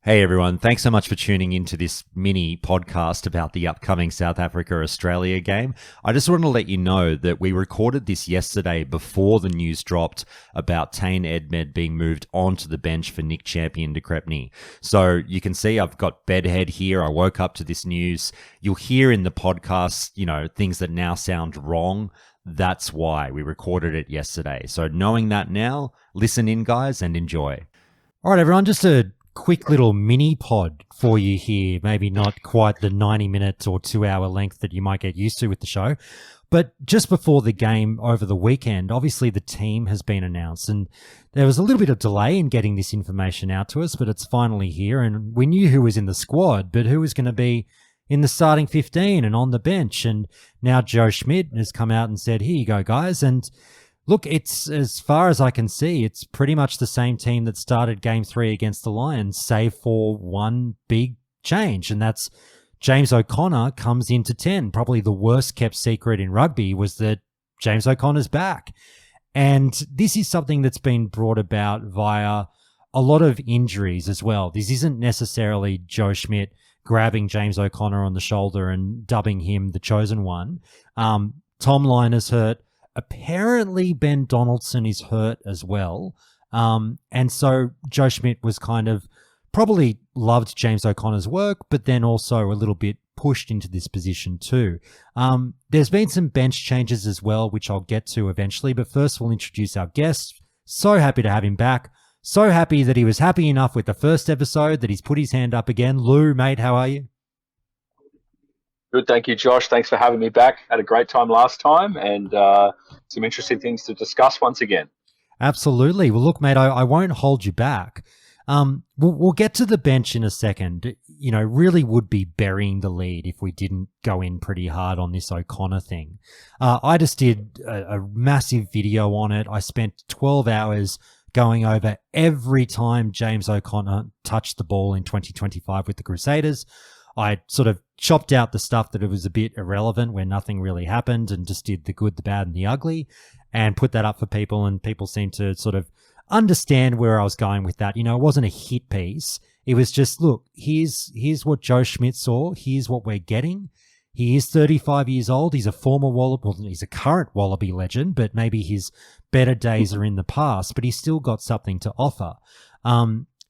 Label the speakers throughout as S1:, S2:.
S1: Hey everyone, thanks so much for tuning into this mini podcast about the upcoming South Africa-Australia game. I just want to let you know that we recorded this yesterday before the news dropped about Tane Edmed being moved onto the bench for Nick Champion de Crepney. So you can see I've got bedhead here. I woke up to this news. You'll hear in the podcast, things that now sound wrong. That's why we recorded it yesterday. So knowing that now, listen in guys and enjoy. All right, everyone, just a quick little mini pod for you here. Maybe not quite the 90-minute or 2-hour length that you might get used to with the show. But just before the game over the weekend, obviously the team has been announced and there was a little bit of delay in getting this information out to us, but it's finally here. And we knew who was in the squad, but who was going to be in the starting 15 and on the bench. And now Joe Schmidt has come out and said, here you go, guys. And look, it's, as far as I can see, it's pretty much the same team that started Game 3 against the Lions, save for one big change, and that's James O'Connor comes into 10. Probably the worst kept secret in rugby was that James O'Connor's back. And this is something that's been brought about via a lot of injuries as well. This isn't necessarily Joe Schmidt grabbing James O'Connor on the shoulder and dubbing him the chosen one. Tom Liner's hurt. Apparently, Ben Donaldson is hurt as well. And so Joe Schmidt was kind of probably loved James O'Connor's work, but then also a little bit pushed into this position too. There's been some bench changes as well, which I'll get to eventually. But first, we'll introduce our guest. So happy to have him back. So happy that he was happy enough with the first episode that he's put his hand up again. Lou, mate, how are you?
S2: Good, thank you, Josh. Thanks for having me back. Had a great time last time and some interesting things to discuss once again.
S1: Absolutely. Well, look, mate, I won't hold you back. We'll get to the bench in a second. Really would be burying the lead if we didn't go in pretty hard on this O'Connor thing. I just did a massive video on it. I spent 12 hours going over every time James O'Connor touched the ball in 2025 with the Crusaders. I sort of chopped out the stuff that it was a bit irrelevant where nothing really happened and just did the good, the bad, and the ugly and put that up for people, and people seemed to sort of understand where I was going with that. It wasn't a hit piece. It was just, look, here's what Joe Schmidt saw. Here's what we're getting. He is 35 years old. He's a former Wallaby, well, he's a current Wallaby legend, but maybe his better days are in the past, but he's still got something to offer.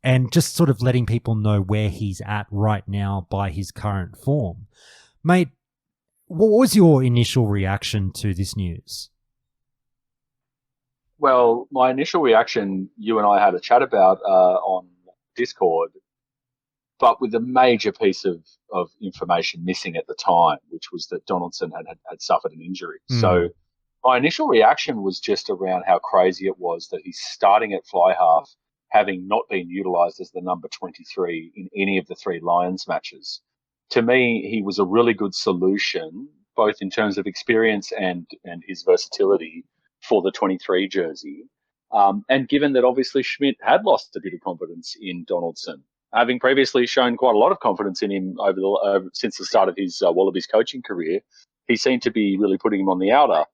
S1: And just sort of letting people know where he's at right now by his current form. Mate, what was your initial reaction to this news?
S2: Well, my initial reaction, you and I had a chat about on Discord, but with a major piece of information missing at the time, which was that Donaldson had suffered an injury. So my initial reaction was just around how crazy it was that he's starting at fly half, having not been utilised as the number 23 in any of the 3 Lions matches. To me, he was a really good solution, both in terms of experience and his versatility for the 23 jersey. And given that obviously Schmidt had lost a bit of confidence in Donaldson, having previously shown quite a lot of confidence in him since the start of his Wallabies coaching career, he seemed to be really putting him on the outer.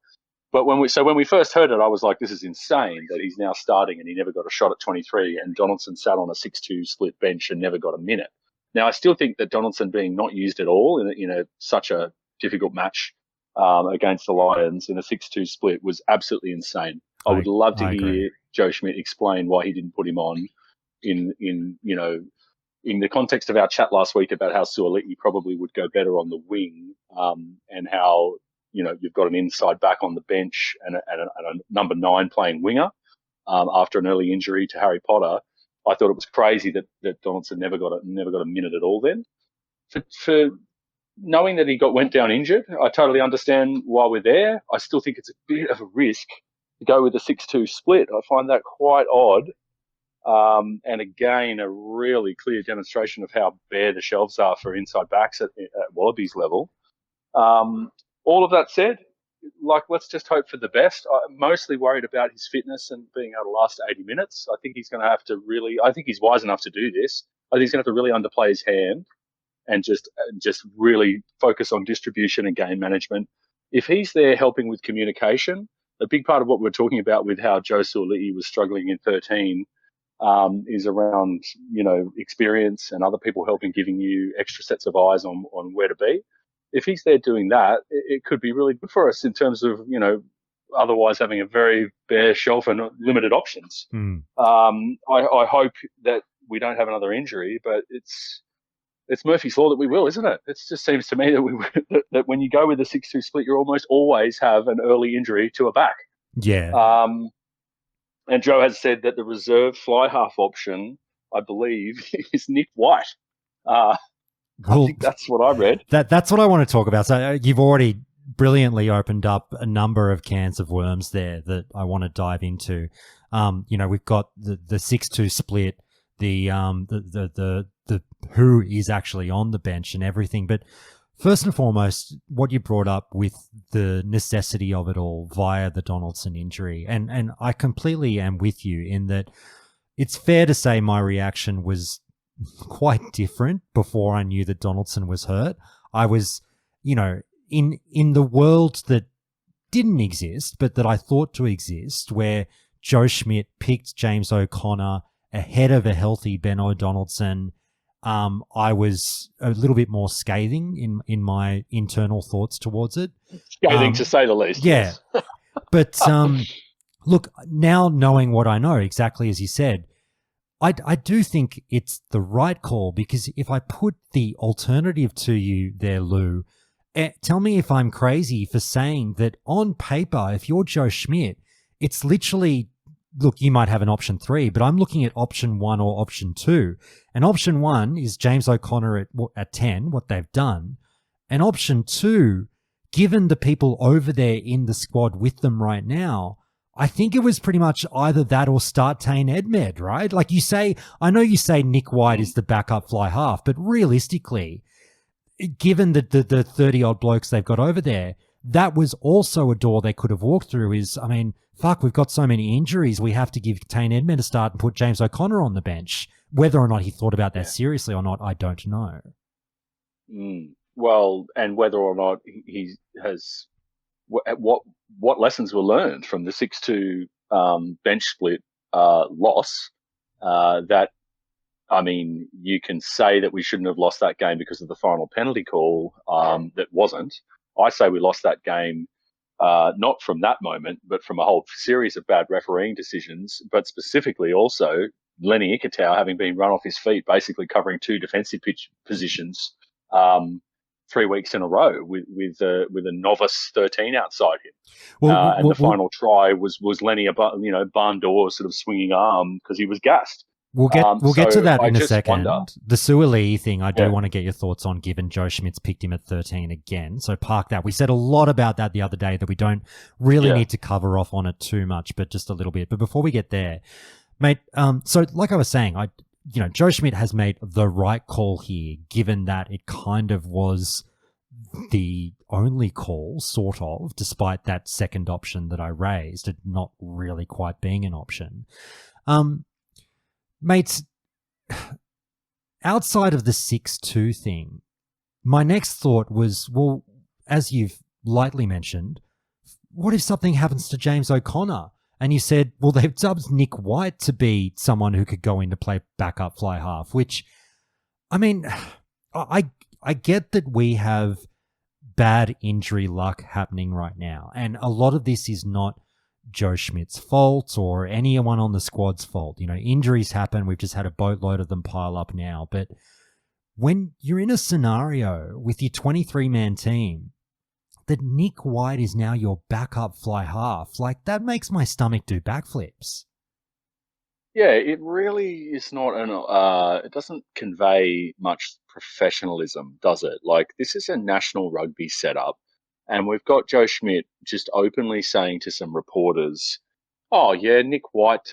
S2: But when we first heard it, I was like, this is insane that he's now starting and he never got a shot at 23, and Donaldson sat on a 6-2 split bench and never got a minute. Now, I still think that Donaldson being not used at all in such a difficult match against the Lions in a 6-2 split was absolutely insane. I would love to hear Joe Schmidt explain why he didn't put him on in the context of our chat last week about how Suoliti probably would go better on the wing, and how you've got an inside back on the bench and a number 9 playing winger after an early injury to Harry Potter. I thought it was crazy that Donaldson never got a minute at all. Then, for knowing that he went down injured, I totally understand why we're there. I still think it's a bit of a risk to go with a 6-2 split. I find that quite odd. And again, a really clear demonstration of how bare the shelves are for inside backs at Wallabies level. All of that said, let's just hope for the best. I'm mostly worried about his fitness and being able to last 80 minutes. I think he's going to have to I think he's wise enough to do this. I think he's going to have to really underplay his hand and just really focus on distribution and game management. If he's there helping with communication, a big part of what we're talking about with how Joe Suoliti was struggling in 13 is around, experience and other people helping, giving you extra sets of eyes on where to be. If he's there doing that, it could be really good for us in terms of, otherwise having a very bare shelf and limited options. I hope that we don't have another injury, but it's Murphy's Law that we will, isn't it? It just seems to me that that when you go with a 6-2 split, you almost always have an early injury to a back.
S1: Yeah.
S2: And Joe has said that the reserve fly half option, I believe, is Nick White. I think that's what I read.
S1: That's what I want to talk about. So you've already brilliantly opened up a number of cans of worms there that I want to dive into. We've got the 6-2 split, the who is actually on the bench and everything. But first and foremost, what you brought up with the necessity of it all via the Donaldson injury. And I completely am with you in that it's fair to say my reaction was quite different before I knew that Donaldson was hurt. I was, in the world that didn't exist, but that I thought to exist, where Joe Schmidt picked James O'Connor ahead of a healthy Ben O'Donaldson, I was a little bit more scathing in my internal thoughts towards it.
S2: Scathing, to say the least.
S1: Yeah. Yes. But look, now knowing what I know, exactly as you said, I do think it's the right call, because if I put the alternative to you there, Lou, tell me if I'm crazy for saying that on paper, if you're Joe Schmidt, it's literally, look, you might have an option 3, but I'm looking at option 1 or option 2. And option 1 is James O'Connor at 10, what they've done. And option 2, given the people over there in the squad with them right now, I think it was pretty much either that or start Tane Edmed, right? Like you say, I know you say Nick White is the backup fly half, but realistically, given the 30-odd blokes they've got over there, that was also a door they could have walked through. We've got so many injuries, we have to give Tane Edmed a start and put James O'Connor on the bench. Whether or not he thought about that seriously or not, I don't know.
S2: Well, and whether or not he has, what lessons were learned from the 6-2 bench split loss, you can say that we shouldn't have lost that game because of the final penalty call that wasn't. I say we lost that game not from that moment, but from a whole series of bad refereeing decisions, but specifically also Lenny Ikitau having been run off his feet, basically covering 2 defensive pitch positions 3 weeks in a row with a novice 13 outside him. The final try was Lenny, barn door sort of swinging arm because he was gassed.
S1: We'll get to that in a second. The Suoli thing, I do want to get your thoughts on, given Joe Schmidt's picked him at 13 again. So park that. We said a lot about that the other day that we don't really need to cover off on it too much, but just a little bit. But before we get there, mate, so like I was saying, Joe Schmidt has made the right call here, given that it kind of was the only call, sort of, despite that second option that I raised, it not really quite being an option. Mates, outside of the 6-2 thing, my next thought was, well, as you've lightly mentioned, what if something happens to James O'Connor? And you said, well, they've dubbed Nick White to be someone who could go in to play backup fly half, which, I get that we have bad injury luck happening right now. And a lot of this is not Joe Schmidt's fault or anyone on the squad's fault. Injuries happen. We've just had a boatload of them pile up now. But when you're in a scenario with your 23-man team that Nick White is now your backup fly half, like that makes my stomach do backflips.
S2: Yeah, it really is not it doesn't convey much professionalism, does it? Like, this is a national rugby setup. And we've got Joe Schmidt just openly saying to some reporters, oh, yeah, Nick White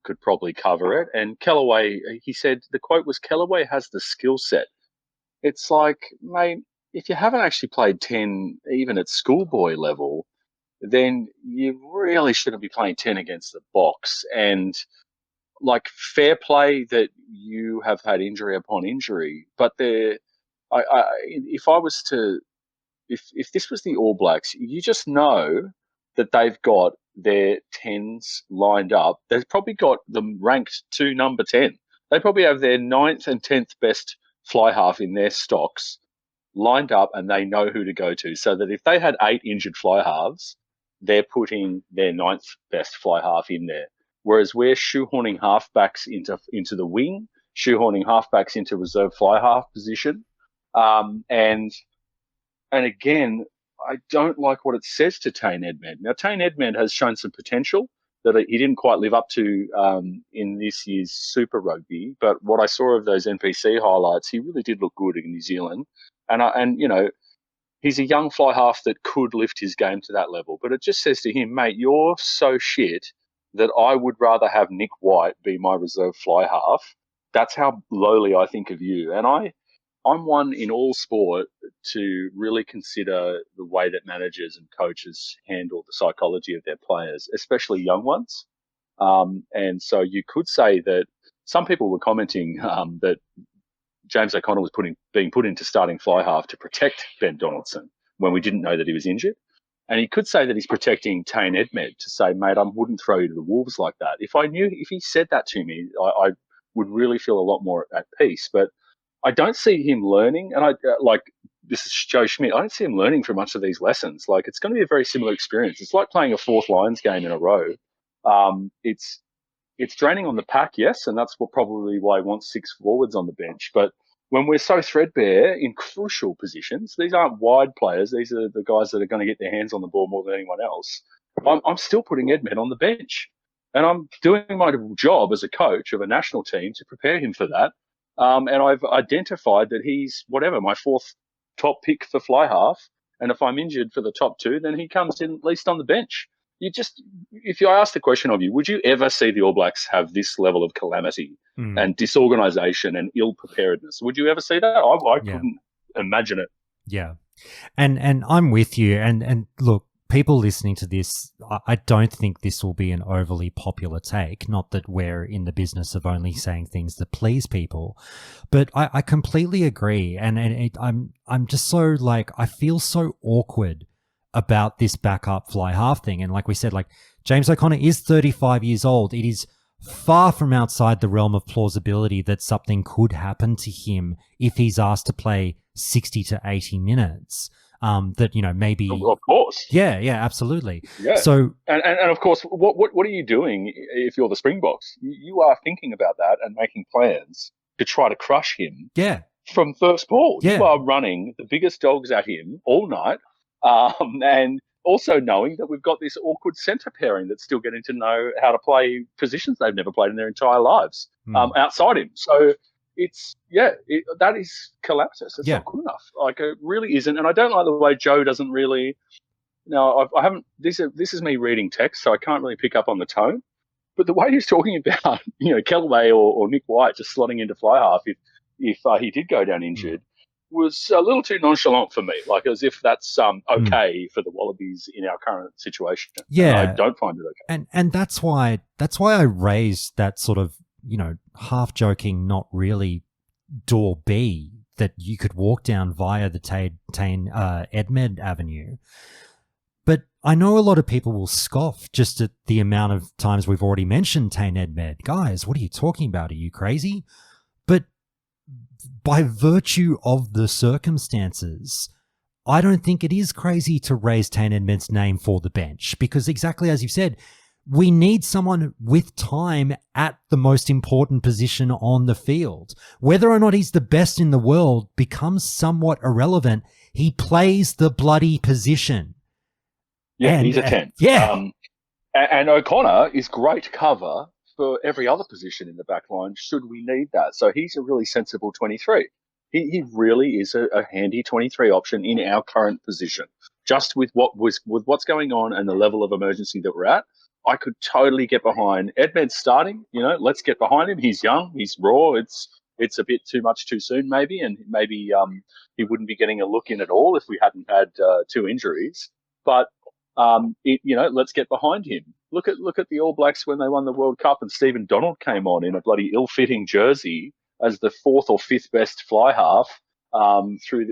S2: could probably cover it. And Kellaway, he said, the quote was, Kellaway has the skill set. It's like, mate, if you haven't actually played 10, even at schoolboy level, then you really shouldn't be playing 10 against the box. And, like, fair play that you have had injury upon injury. But if I was to... If this was the All Blacks, you just know that they've got their 10s lined up, they've probably got them ranked to number 10. They probably have their 9th and 10th best fly half in their stocks lined up, and they know who to go to. So that if they had 8 injured fly halves, they're putting their 9th best fly half in there. Whereas we're shoehorning halfbacks into the wing, shoehorning halfbacks into reserve fly half position. And again, I don't like what it says to Tane Edmed. Now, Tane Edmed has shown some potential that he didn't quite live up to in this year's Super Rugby. But what I saw of those NPC highlights, he really did look good in New Zealand. And you know, he's a young fly half that could lift his game to that level. But it just says to him, mate, you're so shit that I would rather have Nick White be my reserve fly half. That's how lowly I think of you. And I'm one in all sport to really consider the way that managers and coaches handle the psychology of their players, especially young ones. And so you could say that some people were commenting that James O'Connor was being put into starting fly half to protect Ben Donaldson when we didn't know that he was injured. And he could say that he's protecting Tane Edmed to say, mate, I wouldn't throw you to the wolves like that. If he said that to me, I would really feel a lot more at peace. But I don't see him learning. And this is Joe Schmidt. I don't see him learning from much of these lessons. Like, it's going to be a very similar experience. It's like playing a fourth Lions game in a row. It's draining on the pack, yes, and that's probably why he wants 6 forwards on the bench. But when we're so threadbare in crucial positions, these aren't wide players. These are the guys that are going to get their hands on the ball more than anyone else. I'm still putting Edmed on the bench, and I'm doing my job as a coach of a national team to prepare him for that. And I've identified that he's my 4th top pick for fly half. And if I'm injured for the top 2, then he comes in at least on the bench. If I asked the question of you, would you ever see the All Blacks have this level of calamity and disorganisation and ill preparedness? Would you ever see that? I couldn't imagine it.
S1: Yeah. And I'm with you. And look, people listening to this, I don't think this will be an overly popular take. Not that we're in the business of only saying things that please people, but I completely agree. And I'm just so I feel so awkward about this backup fly half thing. And like we said, James O'Connor is 35 years old. It is far from outside the realm of plausibility that something could happen to him if he's asked to play 60 to 80 minutes. Maybe.
S2: Of course.
S1: Yeah, absolutely.
S2: Yeah.
S1: So,
S2: and of course, what are you doing if you're the Springboks? You are thinking about that and making plans to try to crush him.
S1: Yeah.
S2: From first ball.
S1: Yeah.
S2: You are running the biggest dogs at him all night. And also knowing that we've got this awkward centre pairing that's still getting to know how to play positions they've never played in their entire lives outside him. So that is calamitous. It's not good enough. It really isn't. And I don't like the way Joe doesn't really. Now, I haven't. This is me reading text, so I can't really pick up on the tone. But the way he's talking about, Kellaway or Nick White just slotting into fly half if he did go down injured. Was a little too nonchalant for me, as if that's okay for the Wallabies in our current situation.
S1: Yeah,
S2: and I don't find it okay.
S1: And that's why I raised that sort of half joking, not really door B that you could walk down via the Tane Edmed Avenue. But I know a lot of people will scoff just at the amount of times we've already mentioned Tane Edmed. Guys, what are you talking about? Are you crazy? But by virtue of the circumstances, I don't think it is crazy to raise Tane Edmed's name for the bench, because exactly as you've said, we need someone with time at the most important position on the field. Whether or not he's the best in the world becomes somewhat irrelevant. He plays the bloody position.
S2: Yeah, he's a 10.
S1: Yeah.
S2: And O'Connor is great cover for every other position in the back line should we need that. So he's a really sensible 23. He really is a handy 23 option in our current position. Just with what's going on and the level of emergency that we're at, I could totally get behind Edmed starting. Let's get behind him. He's young. He's raw. It's a bit too much too soon, maybe, and maybe he wouldn't be getting a look in at all if we hadn't had 2 injuries. But let's get behind him. Look at the All Blacks when they won the World Cup, and Stephen Donald came on in a bloody ill-fitting jersey as the 4th or 5th best fly half through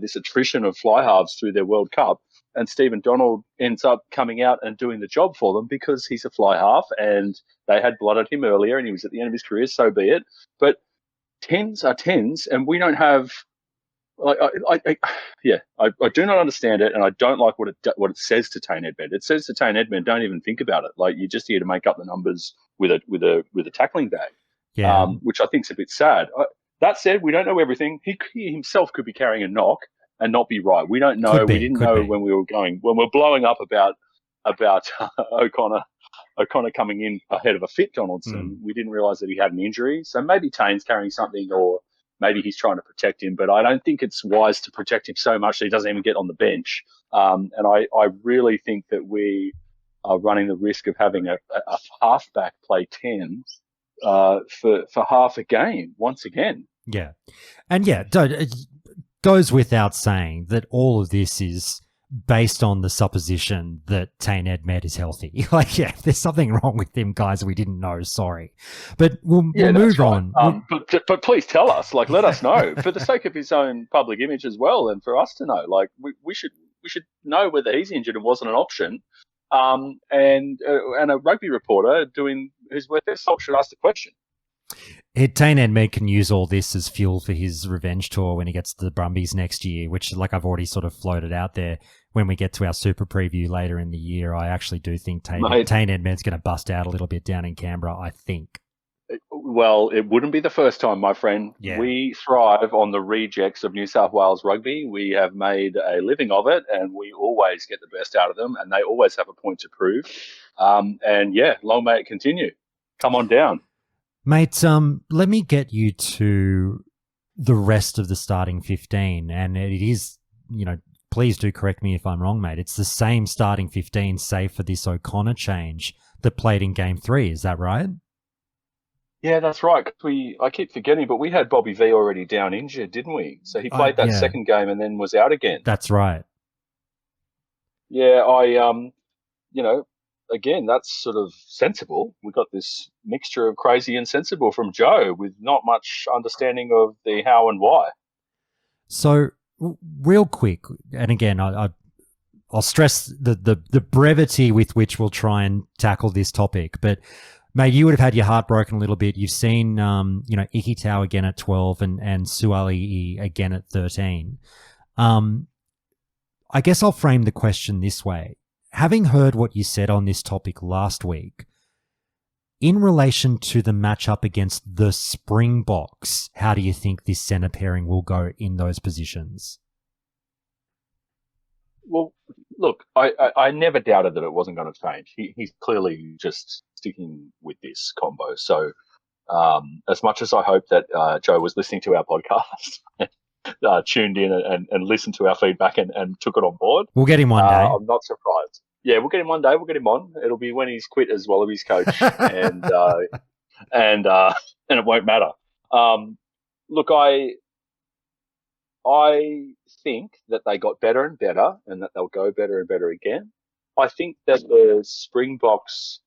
S2: this attrition of fly halves through their World Cup. and Stephen Donald ends up coming out and doing the job for them because he's a fly half and they had blood at him earlier and he was at the end of his career, so be it. But 10s are 10s, and we don't have. I do not understand it, and I don't like what it says to Tane Edmed. It says to Tane Edmed, don't even think about it. Like, you're just here to make up the numbers with a tackling bag, which I think is a bit sad. That said, we don't know everything. He himself could be carrying a knock and not be right. We don't know. We didn't know when we were blowing up about O'Connor coming in ahead of a fit Donaldson. We didn't realise that he had an injury. So maybe Tane's carrying something, or maybe he's trying to protect him. But I don't think it's wise to protect him so much that he doesn't even get on the bench. And I really think that we are running the risk of having a halfback play 10 for half a game once again.
S1: Yeah. And it goes without saying that all of this is based on the supposition that Tane Edmed is healthy. Like, if there's something wrong with him, guys, we didn't know, sorry. But we'll move on.
S2: But please tell us, like, let us know for the sake of his own public image as well, and for us to know. Like, we should know whether he's injured and wasn't an option. And a rugby reporter doing his work their salt should ask the question.
S1: Tane Edmed can use all this as fuel for his revenge tour when he gets to the Brumbies next year, which, like I've already sort of floated out there, when we get to our super preview later in the year, I actually do think Tane Edmed's going to bust out a little bit down in Canberra, I think.
S2: Well, it wouldn't be the first time, my friend.
S1: Yeah.
S2: We thrive on the rejects of New South Wales rugby. We have made a living of it, and we always get the best out of them, and they always have a point to prove. And long may it continue. Come on down.
S1: Mate, let me get you to the rest of the starting 15, and it is, please do correct me if I'm wrong, mate. It's the same starting 15, save for this O'Connor change that played in Game 3. Is that right?
S2: Yeah, that's right. I keep forgetting, but we had Bobby V already down injured, didn't we? So he played that second game and then was out again.
S1: That's right.
S2: Yeah, again, that's sort of sensible. We got this mixture of crazy and sensible from Joe with not much understanding of the how and why.
S1: So, real quick, and again, I'll stress the brevity with which we'll try and tackle this topic. But, mate, you would have had your heart broken a little bit. You've seen, Ikitau again at 12 and Suali'i again at 13. I guess I'll frame the question this way. Having heard what you said on this topic last week, in relation to the matchup against the Springboks, how do you think this centre pairing will go in those positions? Well,
S2: look, I never doubted that it wasn't going to change. He's clearly just sticking with this combo. So as much as I hope that Joe was listening to our podcast, tuned in and listened to our feedback and took it on board.
S1: We'll get him one day.
S2: I'm not surprised. Yeah, we'll get him one day. We'll get him on. It'll be when he's quit as Wallabies coach, and it won't matter. Look, I think that they got better and better, and that they'll go better and better again. I think that the Springboks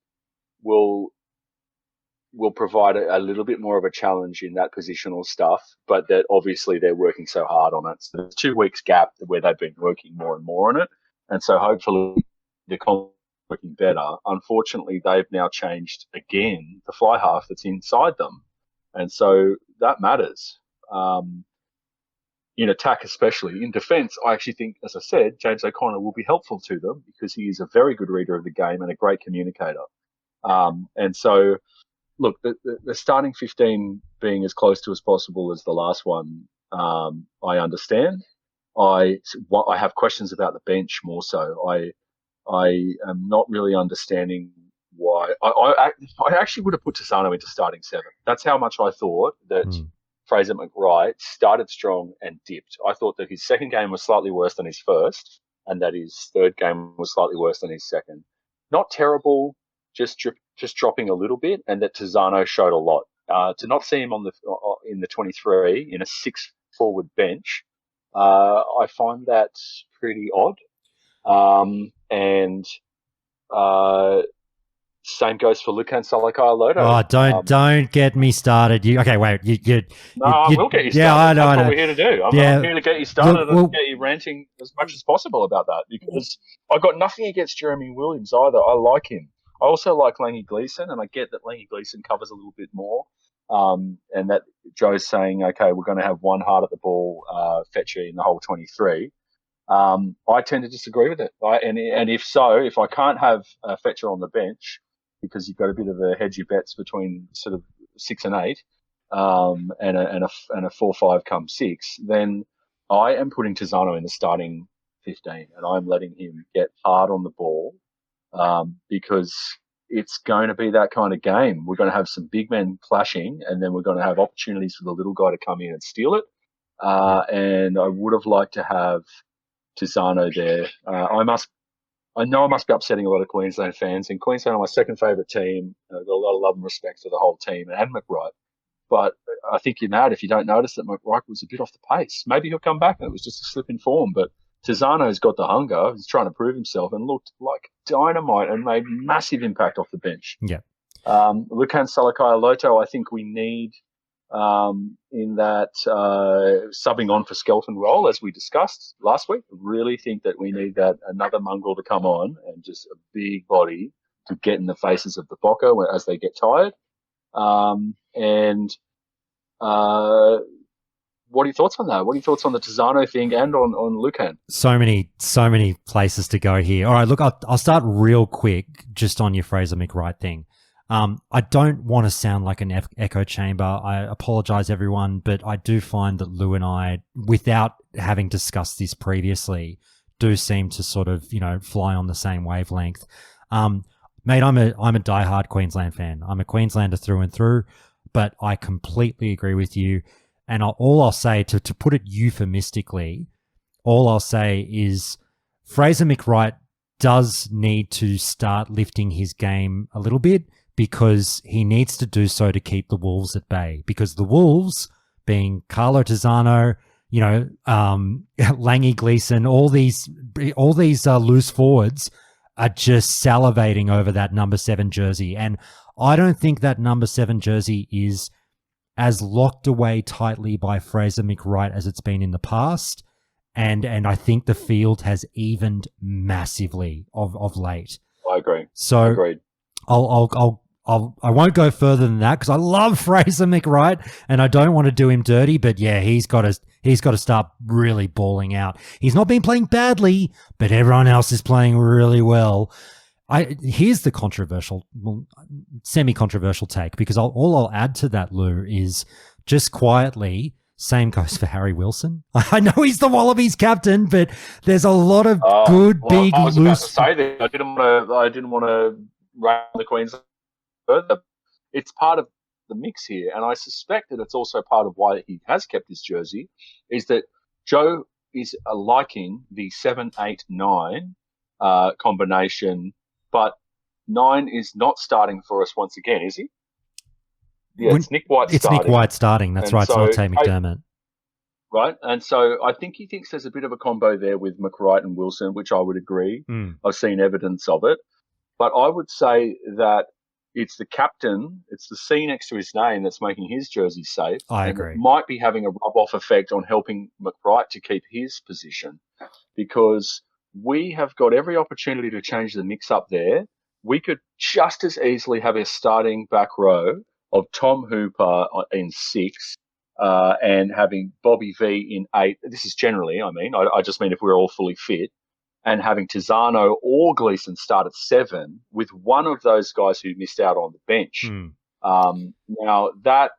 S2: will provide a little bit more of a challenge in that positional stuff, but that obviously they're working so hard on it. So there's 2 weeks gap where they've been working more and more on it, and so hopefully they're working better. Unfortunately, they've now changed again the fly half that's inside them, and so that matters. In attack especially. In defence, I actually think, as I said, James O'Connor will be helpful to them because he is a very good reader of the game and a great communicator. And so, look, the starting 15 being as close to as possible as the last one, I understand. I have questions about the bench more so. I am not really understanding why. I actually would have put Tassano into starting 7. That's how much I thought that Fraser McWright started strong and dipped. I thought that his second game was slightly worse than his first, and that his third game was slightly worse than his second. Not terrible, just dropping a little bit, and that Tassano showed a lot. To not see him in the 23 in a 6 forward bench, I find that pretty odd. Same goes for Lukan Salakaia-Loto.
S1: Oh, don't get me started. Okay, wait.
S2: I will get you started.
S1: Yeah, I know.
S2: That's what we're here to do. I'm here to get you started and get you ranting as much as possible about that, because I've got nothing against Jeremy Williams either. I like him. I also like Langy Gleeson, and I get that Langy Gleeson covers a little bit more. And that Joe's saying, okay, we're going to have one hard at the ball fetcher in the whole 23. I tend to disagree with it. And if I can't have a fetcher on the bench, because you've got a bit of a hedgy bets between sort of 6 and 8, and a 4-5 come 6, then I am putting Tizzano in the starting 15, and I'm letting him get hard on the ball, because it's going to be that kind of game. We're going to have some big men clashing, and then we're going to have opportunities for the little guy to come in and steal it. And I would have liked to have Tizzano there. I know I must be upsetting a lot of Queensland fans, and Queensland are my second favourite team. I've got a lot of love and respect for the whole team and McWright. But I think you're mad if you don't notice that McWright was a bit off the pace. Maybe he'll come back and it was just a slip in form. But Tizzano's got the hunger. He's trying to prove himself and looked like dynamite and made massive impact off the bench.
S1: Yeah.
S2: Lukan Salakaia-Loto, I think we need in that subbing on for Skelton role, as we discussed last week. I really think that we need that another mongrel to come on and just a big body to get in the faces of the Bocco as they get tired. What are your thoughts on that? What are your thoughts on the Tizzano thing and on Lukan?
S1: So many places to go here. All right, look, I'll start real quick just on your Fraser McWright thing. I don't want to sound like an echo chamber. I apologize, everyone, but I do find that Lou and I, without having discussed this previously, do seem to sort of, fly on the same wavelength. Mate, I'm a diehard Queensland fan. I'm a Queenslander through and through, but I completely agree with you. And all I'll say, to put it euphemistically, all I'll say is Fraser McWright does need to start lifting his game a little bit, because he needs to do so to keep the Wolves at bay. Because the Wolves, being Carlo Tizzano, Langy Gleeson, all these loose forwards are just salivating over that number 7 jersey. And I don't think that number 7 jersey is as locked away tightly by Fraser McWright as it's been in the past. And I think the field has evened massively of late.
S2: I agree.
S1: So
S2: agreed.
S1: I won't go further than that, because I love Fraser McWright and I don't want to do him dirty. But yeah, he's got to start really balling out. He's not been playing badly, but everyone else is playing really well. Here's the semi-controversial take, because all I'll add to that, Lou, is just quietly. Same goes for Harry Wilson. I know he's the Wallabies captain, but there's a lot of big
S2: I was
S1: loose.
S2: About to say that I didn't want to run the Queensland further. It's part of the mix here, and I suspect that it's also part of why he has kept his jersey, is that Joe is liking the 7-8-9 combination, but 9 is not starting for us once again, is he? Yeah, it's Nick White starting.
S1: It's Nick White starting, that's right. So, it's not Tane McDermott.
S2: Right, and so I think he thinks there's a bit of a combo there with McWright and Wilson, which I would agree. I've seen evidence of it. But I would say that it's the captain, it's the C next to his name that's making his jersey safe.
S1: I agree.
S2: It might be having a rub-off effect on helping McWright to keep his position, because we have got every opportunity to change the mix up there. We could just as easily have a starting back row of Tom Hooper in 6 and having Bobby V in 8. This is generally, I just mean if we're all fully fit, and having Tizzano or Gleeson start at 7 with one of those guys who missed out on the bench. Now, that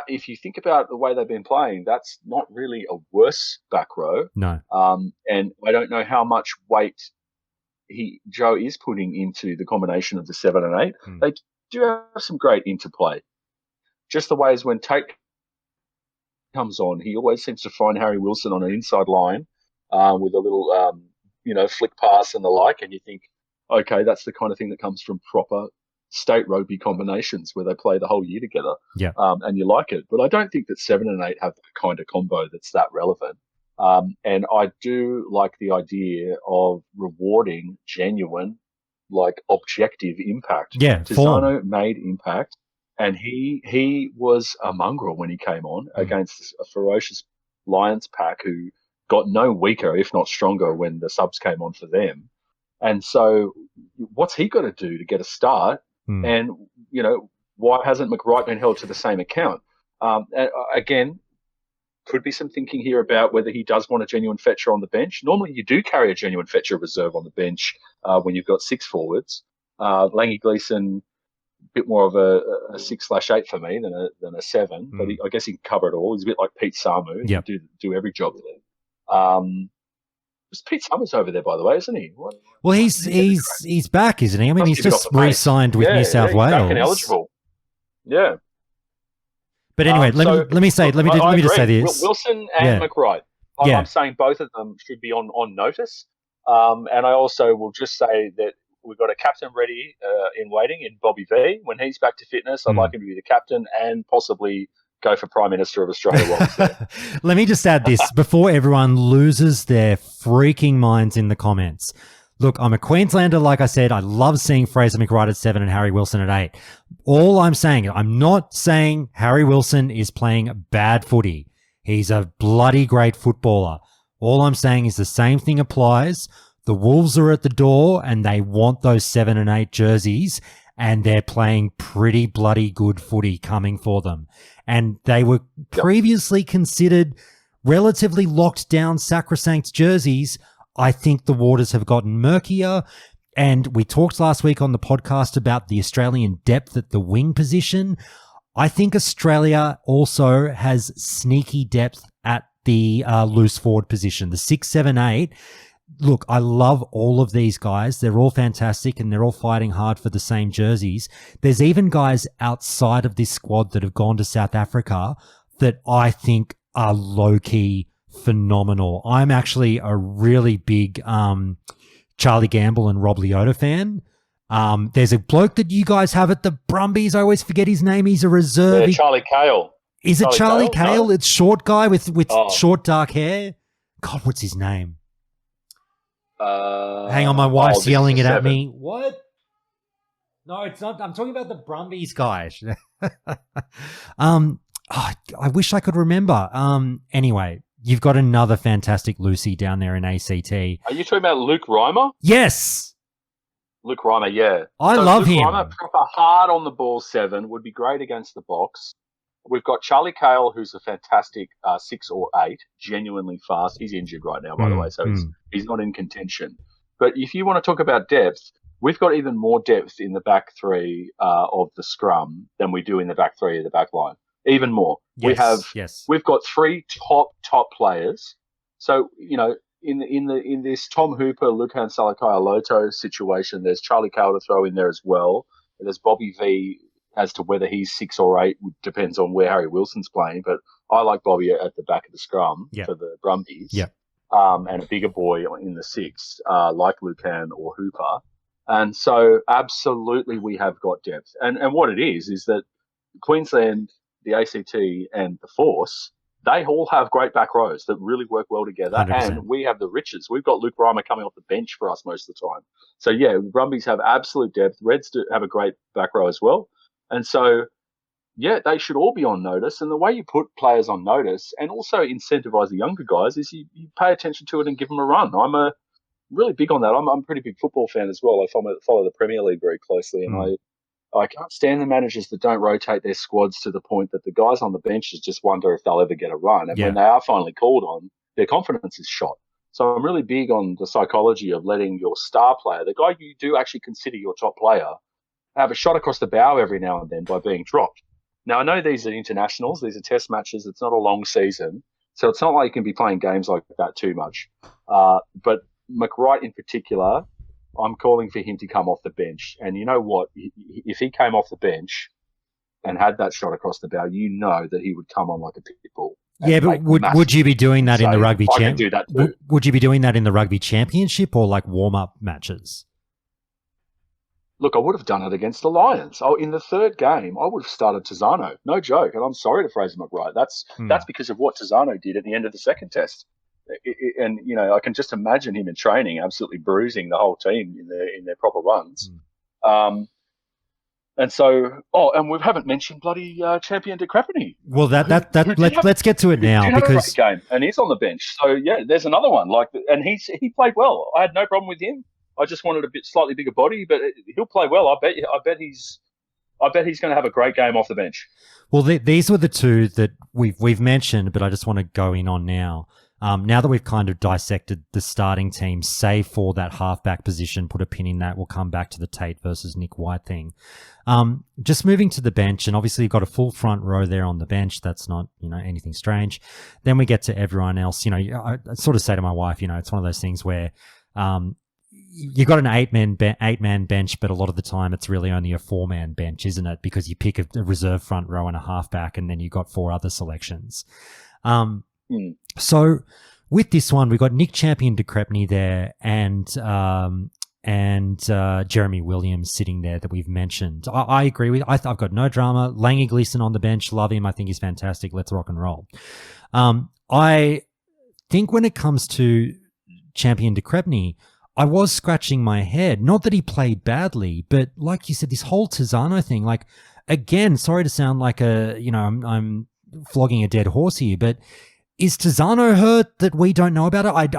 S2: if you think about the way they've been playing, that's not really a worse back row.
S1: No.
S2: And I don't know how much weight Joe is putting into the combination of the 7 and 8. They do have some great interplay. Just the way as when Tate comes on, he always seems to find Harry Wilson on an inside line with a little, flick pass and the like, and you think, okay, that's the kind of thing that comes from proper state rugby combinations where they play the whole year together.
S1: Yeah.
S2: And you like it. But I don't think that 7 and 8 have the kind of combo that's that relevant. And I do like the idea of rewarding genuine objective impact.
S1: Yeah,
S2: Tizano made impact, and he was a mongrel when he came on against a ferocious Lions pack who got no weaker, if not stronger, when the subs came on for them. And so what's he got to do to get a start? And, why hasn't McWright been held to the same account? Again, could be some thinking here about whether he does want a genuine fetcher on the bench. Normally you do carry a genuine fetcher reserve on the bench when you've got 6 forwards. Langy Gleeson, a bit more of a 6/8 for me than a 7, but I guess he can cover it all. He's a bit like Pete Samu. He can do every job there. Pete Summers over there, by the way, isn't he?
S1: Well, he's back, isn't he? I mean, he's just re-signed with New South Wales.
S2: Back and eligible. Yeah.
S1: But anyway, let me just say this:
S2: Wilson and McWright. I'm saying both of them should be on notice. And I also will just say that we've got a captain ready in waiting in Bobby V. When he's back to fitness, I'd like him to be the captain and possibly go for Prime Minister of Australia while he's there.
S1: Let me just add this before everyone loses their freaking minds in the comments. Look, I'm a Queenslander, like I said. I love seeing Fraser McWright at 7 and Harry Wilson at 8. All I'm saying, I'm not saying Harry Wilson is playing bad footy. He's a bloody great footballer. All I'm saying is the same thing applies. The Wolves are at the door and they want those 7 and 8 jerseys, and they're playing pretty bloody good footy coming for them. And they were previously considered relatively locked down sacrosanct jerseys. I think the waters have gotten murkier. And we talked last week on the podcast about the Australian depth at the wing position. I think Australia also has sneaky depth at the loose forward position, the 6, 7, 8. Look, I love all of these guys. They're all fantastic and they're all fighting hard for the same jerseys. There's even guys outside of this squad that have gone to South Africa that I think are low-key phenomenal. I'm actually a really big Charlie Gamble and Rob Leota fan. There's a bloke that you guys have at the Brumbies. I always forget his name. He's a reserve.
S2: Yeah, Charlie Cale.
S1: Is it Charlie Cale? No. It's short guy with short dark hair. God, what's his name? Hang on, my wife's yelling it at me. What? No, it's not. I'm talking about the Brumbies guy. I wish I could remember. Anyway, you've got another fantastic Lucy down there in ACT.
S2: Are you talking about Luke Reimer?
S1: Yes.
S2: Luke Reimer, yeah.
S1: I love him.
S2: Reimer, proper hard on the ball 7, would be great against the box. We've got Charlie Cale, who's a fantastic 6 or 8, genuinely fast. He's injured right now, by the way, so he's not in contention. But if you want to talk about depth, we've got even more depth in the back 3 of the scrum than we do in the back 3 of the back line. Even more. We've got 3 top players. So, in this Tom Hooper, Lukan Salakaia-Loto situation, there's Charlie Cale to throw in there as well. There's Bobby V. As to whether he's 6 or 8 depends on where Harry Wilson's playing, but I like Bobby at the back of the scrum for the Brumbies, and a bigger boy in the 6, like Lucan or Hooper. And so absolutely we have got depth. And what it is that Queensland, the ACT and the Force, they all have great back rows that really work well together. 100%. And we have the riches. We've got Luke Reimer coming off the bench for us most of the time. So, yeah, the Brumbies have absolute depth. Reds have a great back row as well. And so, yeah, they should all be on notice. And the way you put players on notice and also incentivize the younger guys is you pay attention to it and give them a run. I'm really big on that. I'm a pretty big football fan as well. I follow the Premier League very closely, and I can't stand the managers that don't rotate their squads to the point that the guys on the benches just wonder if they'll ever get a run. And when they are finally called on, their confidence is shot. So I'm really big on the psychology of letting your star player, the guy you do actually consider your top player, have a shot across the bow every now and then by being dropped. Now, I know these are internationals. These are test matches. It's not a long season. So it's not like you can be playing games like that too much. But McWright in particular, I'm calling for him to come off the bench. And you know what? If he came off the bench and had that shot across the bow, you know that he would come on like a pit bull.
S1: Yeah, but would you be doing that in the Rugby
S2: Championship?
S1: Would you be doing that in the Rugby Championship or like warm-up matches?
S2: Look, I would have done it against the Lions. In the third game, I would have started Tizano. No joke. And I'm sorry to Fraser McWright. That's because of what Tizano did at the end of the second test. and I can just imagine him in training, absolutely bruising the whole team in their proper runs. And so, and we haven't mentioned bloody champion Decrepity.
S1: Well, let's get to it now,
S2: because
S1: because
S2: a great game, and he's on the bench. So yeah, there's another one and he played well. I had no problem with him. I just wanted a slightly bigger body, but he'll play well. I bet he's going to have a great game off the bench.
S1: Well, these were the two that we've mentioned, but I just want to go in on now. Now that we've kind of dissected the starting team, save for that halfback position, put a pin in that. We'll come back to the Tate versus Nick White thing. Just moving to the bench, and obviously you've got a full front row there on the bench. That's not, anything strange. Then we get to everyone else. I sort of say to my wife, it's one of those things where, you've got an eight-man bench, but a lot of the time it's really only a 4-man bench, isn't it? Because you pick a reserve front row and a halfback, and then you've got 4 other selections. So with this one, we've got Nick Champion Decrepney there and Jeremy Williams sitting there that we've mentioned. I agree with. I've got no drama. Langy Gleeson on the bench, love him. I think he's fantastic. Let's rock and roll. I think when it comes to Champion Decrepney, I was scratching my head. Not that he played badly, but like you said, this whole Tizano thing, like, again, sorry to sound like I'm flogging a dead horse here, but is Tizano hurt that we don't know about it?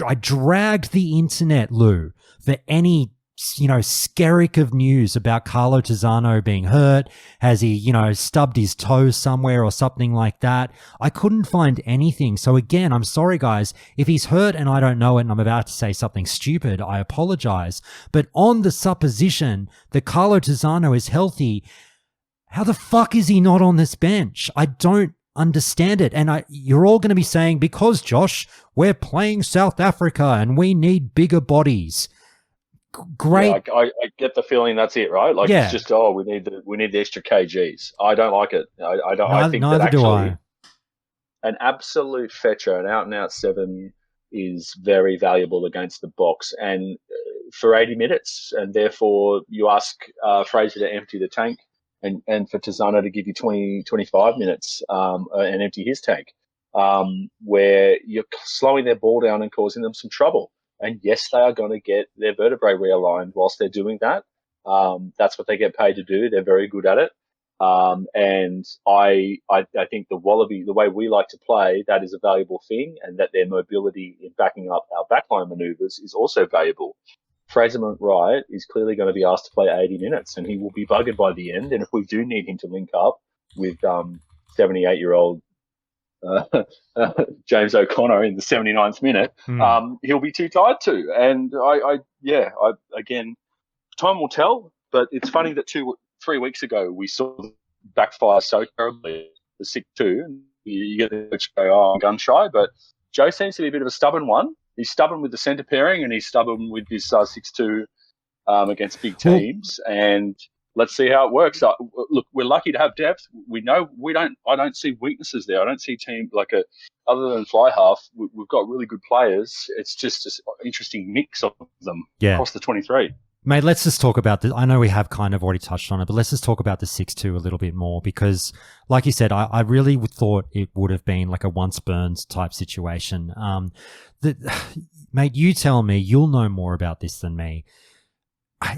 S1: I dragged the internet, Lou, for any, skerrick of news about Carlo Tizano being hurt. Has he, stubbed his toe somewhere or something like that? I couldn't find anything. So again, I'm sorry, guys. If he's hurt and I don't know it and I'm about to say something stupid, I apologize. But on the supposition that Carlo Tizano is healthy, how the fuck is he not on this bench? I don't understand it. And you're all going to be saying, because, Josh, we're playing South Africa and we need bigger bodies. Great.
S2: Yeah, I get the feeling that's it, right? Like, it's just, we need the extra kgs. I don't like it. I don't. I think
S1: neither
S2: that actually,
S1: do I.
S2: An absolute fetcher, an out and out 7 is very valuable against the box and for 80 minutes, and therefore you ask Fraser to empty the tank and for Tizano to give you 25 minutes and empty his tank, where you're slowing their ball down and causing them some trouble. And yes, they are going to get their vertebrae realigned whilst they're doing that. That's what they get paid to do. They're very good at it. And I think the Wallaby, the way we like to play, that is a valuable thing, and that their mobility in backing up our backline manoeuvres is also valuable. Fraser McWright is clearly going to be asked to play 80 minutes, and he will be buggered by the end. And if we do need him to link up with 78-year-old James O'Connor in the 79th minute, he'll be too tired to. And again, time will tell. But it's funny that 3 weeks ago we saw backfire so terribly, the 6-2, and you get the coach go, I'm gun shy. But Joe seems to be a bit of a stubborn one. He's stubborn with the centre pairing, and he's stubborn with this 6-2 against big teams. And let's see how it works. Look, we're lucky to have depth. We know I don't see weaknesses there. I don't see team other than fly half. We've got really good players. It's just an interesting mix of them across the 23.
S1: Mate, let's just talk about this. I know we have kind of already touched on it, but let's just talk about the 6-2 a little bit more, because, like you said, I really thought it would have been like a once Burns type situation. Mate, you tell me, you'll know more about this than me.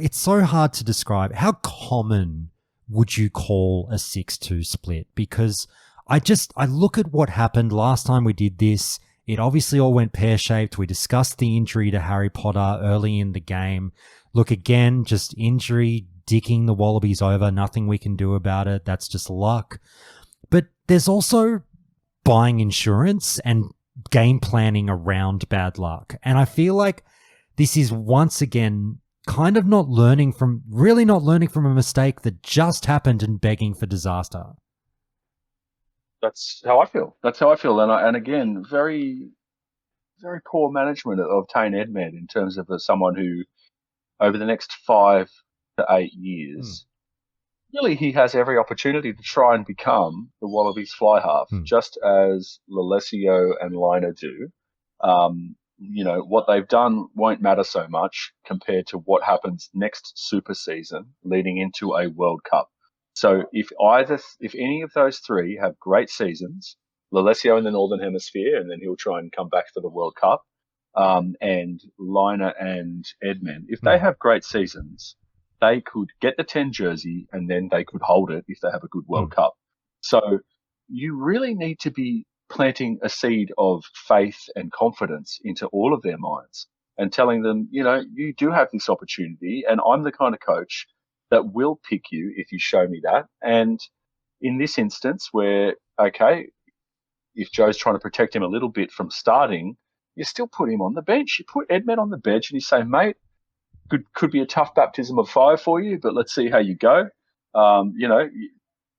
S1: It's so hard to describe. How common would you call a 6-2 split? Because I look at what happened last time we did this. It obviously all went pear-shaped. We discussed the injury to Harry Potter early in the game. Look, again, just injury, dicking the Wallabies over. Nothing we can do about it. That's just luck. But there's also buying insurance and game planning around bad luck. And I feel like this is once again kind of not learning from a mistake that just happened and begging for disaster.
S2: That's how I feel. And again, very, very poor management of Tane Edmed in terms of someone who, over the next 5 to 8 years, really he has every opportunity to try and become the Wallabies fly half, just as Lalesio and Liner do. What they've done won't matter so much compared to what happens next super season leading into a World Cup. So if any of those three have great seasons Lalesio in the Northern Hemisphere, and then he'll try and come back for the World Cup. And Liner and Edmed, if they have great seasons, they could get the 10 jersey and then they could hold it if they have a good World Cup. So you really need to be planting a seed of faith and confidence into all of their minds and telling them, you do have this opportunity, and I'm the kind of coach that will pick you if you show me that. And in this instance where, okay, if Joe's trying to protect him a little bit from starting, you still put him on the bench. You put Edmed on the bench and you say, mate, could be a tough baptism of fire for you, but let's see how you go.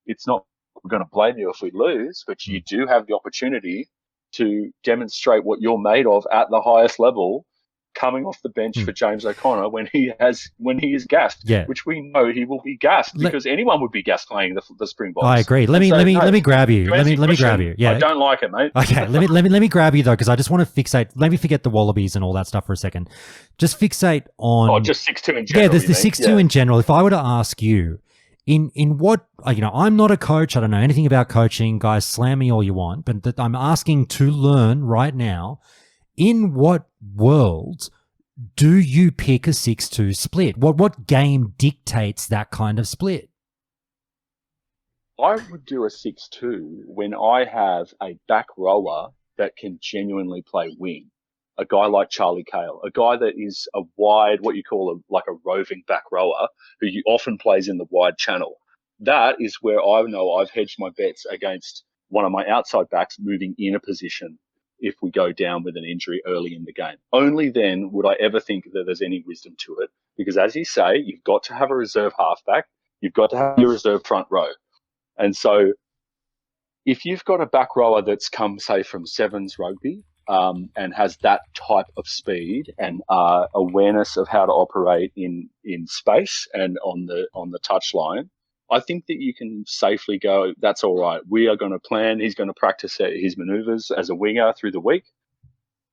S2: It's not, we're going to blame you if we lose, but you do have the opportunity to demonstrate what you're made of at the highest level, coming off the bench for James O'Connor when he is gassed, which we know he will be gassed because anyone would be gassed playing the Springboks.
S1: I agree. Let me grab you. Let me grab you. Yeah,
S2: I don't like it, mate.
S1: Okay, let me grab you though, because I just want to fixate. Let me forget the Wallabies and all that stuff for a second. Just fixate on
S2: just 6-2 in general.
S1: Yeah, there's the 6-2 in general. If I were to ask you, in what I'm not a coach. I don't know anything about coaching. Guys, slam me all you want, but I'm asking to learn right now. In what world do you pick a 6-2 split? What game dictates that kind of split?
S2: I would do a 6-2 when I have a back rower that can genuinely play wing. A guy like Charlie Cale, a guy that is a wide, what you call a roving back rower, who often plays in the wide channel. That is where I know I've hedged my bets against one of my outside backs moving in a position if we go down with an injury early in the game. Only then would I ever think that there's any wisdom to it, because as you say, you've got to have a reserve halfback, you've got to have your reserve front row. And so if you've got a back rower that's come, say, from Sevens rugby and has that type of speed and awareness of how to operate in space and on the touchline, I think that you can safely go, that's all right. We are going to plan. He's going to practice his maneuvers as a winger through the week.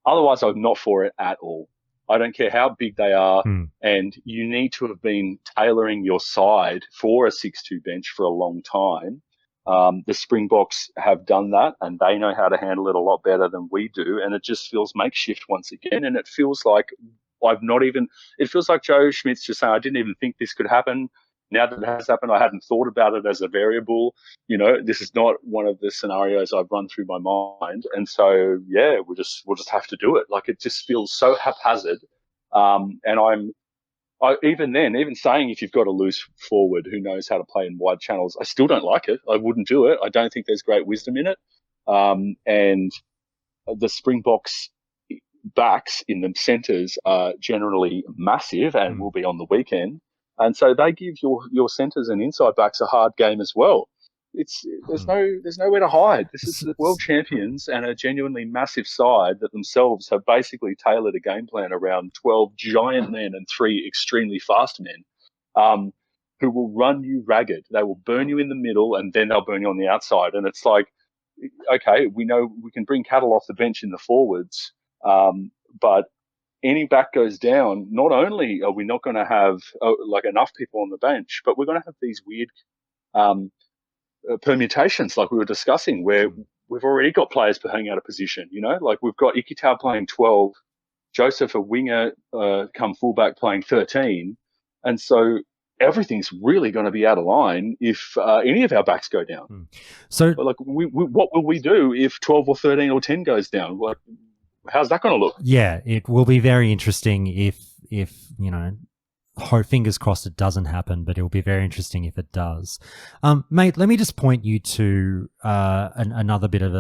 S2: Otherwise, I'm not for it at all. I don't care how big they are. And you need to have been tailoring your side for a 6-2 bench for a long time. The Springboks have done that, and they know how to handle it a lot better than we do. And it just feels makeshift once again. And it feels like it feels like Joe Schmidt's just saying, I didn't even think this could happen. Now that it has happened, I hadn't thought about it as a variable. This is not one of the scenarios I've run through my mind. And so, yeah, we'll just have to do it. Like, it just feels so haphazard. And even saying if you've got a loose forward who knows how to play in wide channels, I still don't like it. I wouldn't do it. I don't think there's great wisdom in it. And the Springboks backs in the centres are generally massive and will be on the weekend. And so they give your centres and inside backs a hard game as well. There's nowhere to hide. This is the world champions and a genuinely massive side that themselves have basically tailored a game plan around 12 giant men and 3 extremely fast men, who will run you ragged. They will burn you in the middle and then they'll burn you on the outside. And it's like, okay, we know we can bring Cattle off the bench in the forwards, but any back goes down, not only are we not going to have enough people on the bench, but we're going to have these weird permutations like we were discussing where we've already got players playing out of position, like we've got Ikitau playing 12, Joseph, a winger, come fullback playing 13. And so everything's really going to be out of line if any of our backs go down. So what will we do if 12 or 13 or 10 goes down? How's that going to look?
S1: Yeah, it will be very interesting if fingers crossed it doesn't happen, but it will be very interesting if it does. Mate, let me just point you to another bit of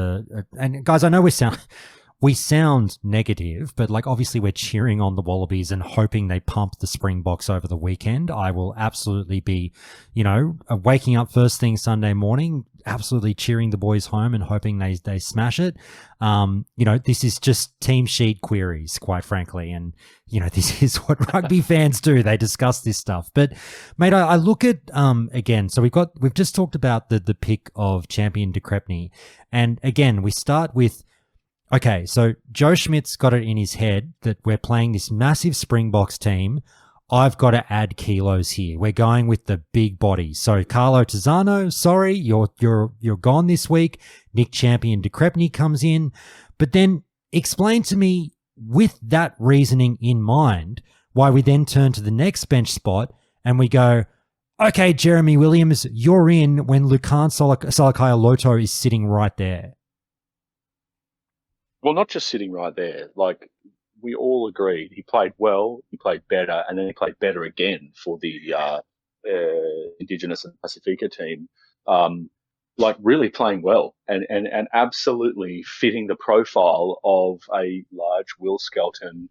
S1: and guys, I know we sound negative, but obviously we're cheering on the Wallabies and hoping they pump the Springboks over the weekend. I will absolutely be, waking up first thing Sunday morning, absolutely cheering the boys home and hoping they smash it. This is just team sheet queries, quite frankly. And, this is what rugby fans do. They discuss this stuff. But mate, I look at, again, so we've just talked about the pick of champion de Crepigny. And again, we start with, okay, so Joe Schmidt's got it in his head that we're playing this massive Springboks team I've got to add kilos here. We're going with the big body. So Carlo Tizzano, sorry, you're gone this week. Nick Champion de Crepney comes in. But then explain to me, with that reasoning in mind, why we then turn to the next bench spot and we go, okay, Jeremy Williams, you're in when Lukan Salakaia-Loto is sitting right there.
S2: Well, not just sitting right there. Like, we all agreed he played well, he played better, and then he played better again for the Indigenous and Pacifica team. Like, really playing well and absolutely fitting the profile of a large Will Skelton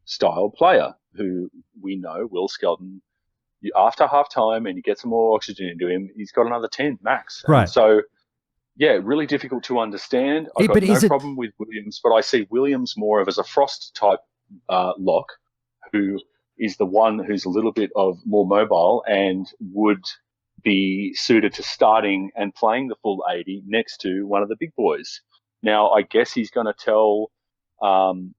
S2: style player who we know Will Skelton, after half time and you get some more oxygen into him, he's got another 10 max.
S1: Right.
S2: And so, yeah, really difficult to understand. I've got no problem with Williams, but I see Williams more of as a Frost type lock who is the one who's a little bit of more mobile and would be suited to starting and playing the full 80 next to one of the big boys. Now, I guess he's going to tell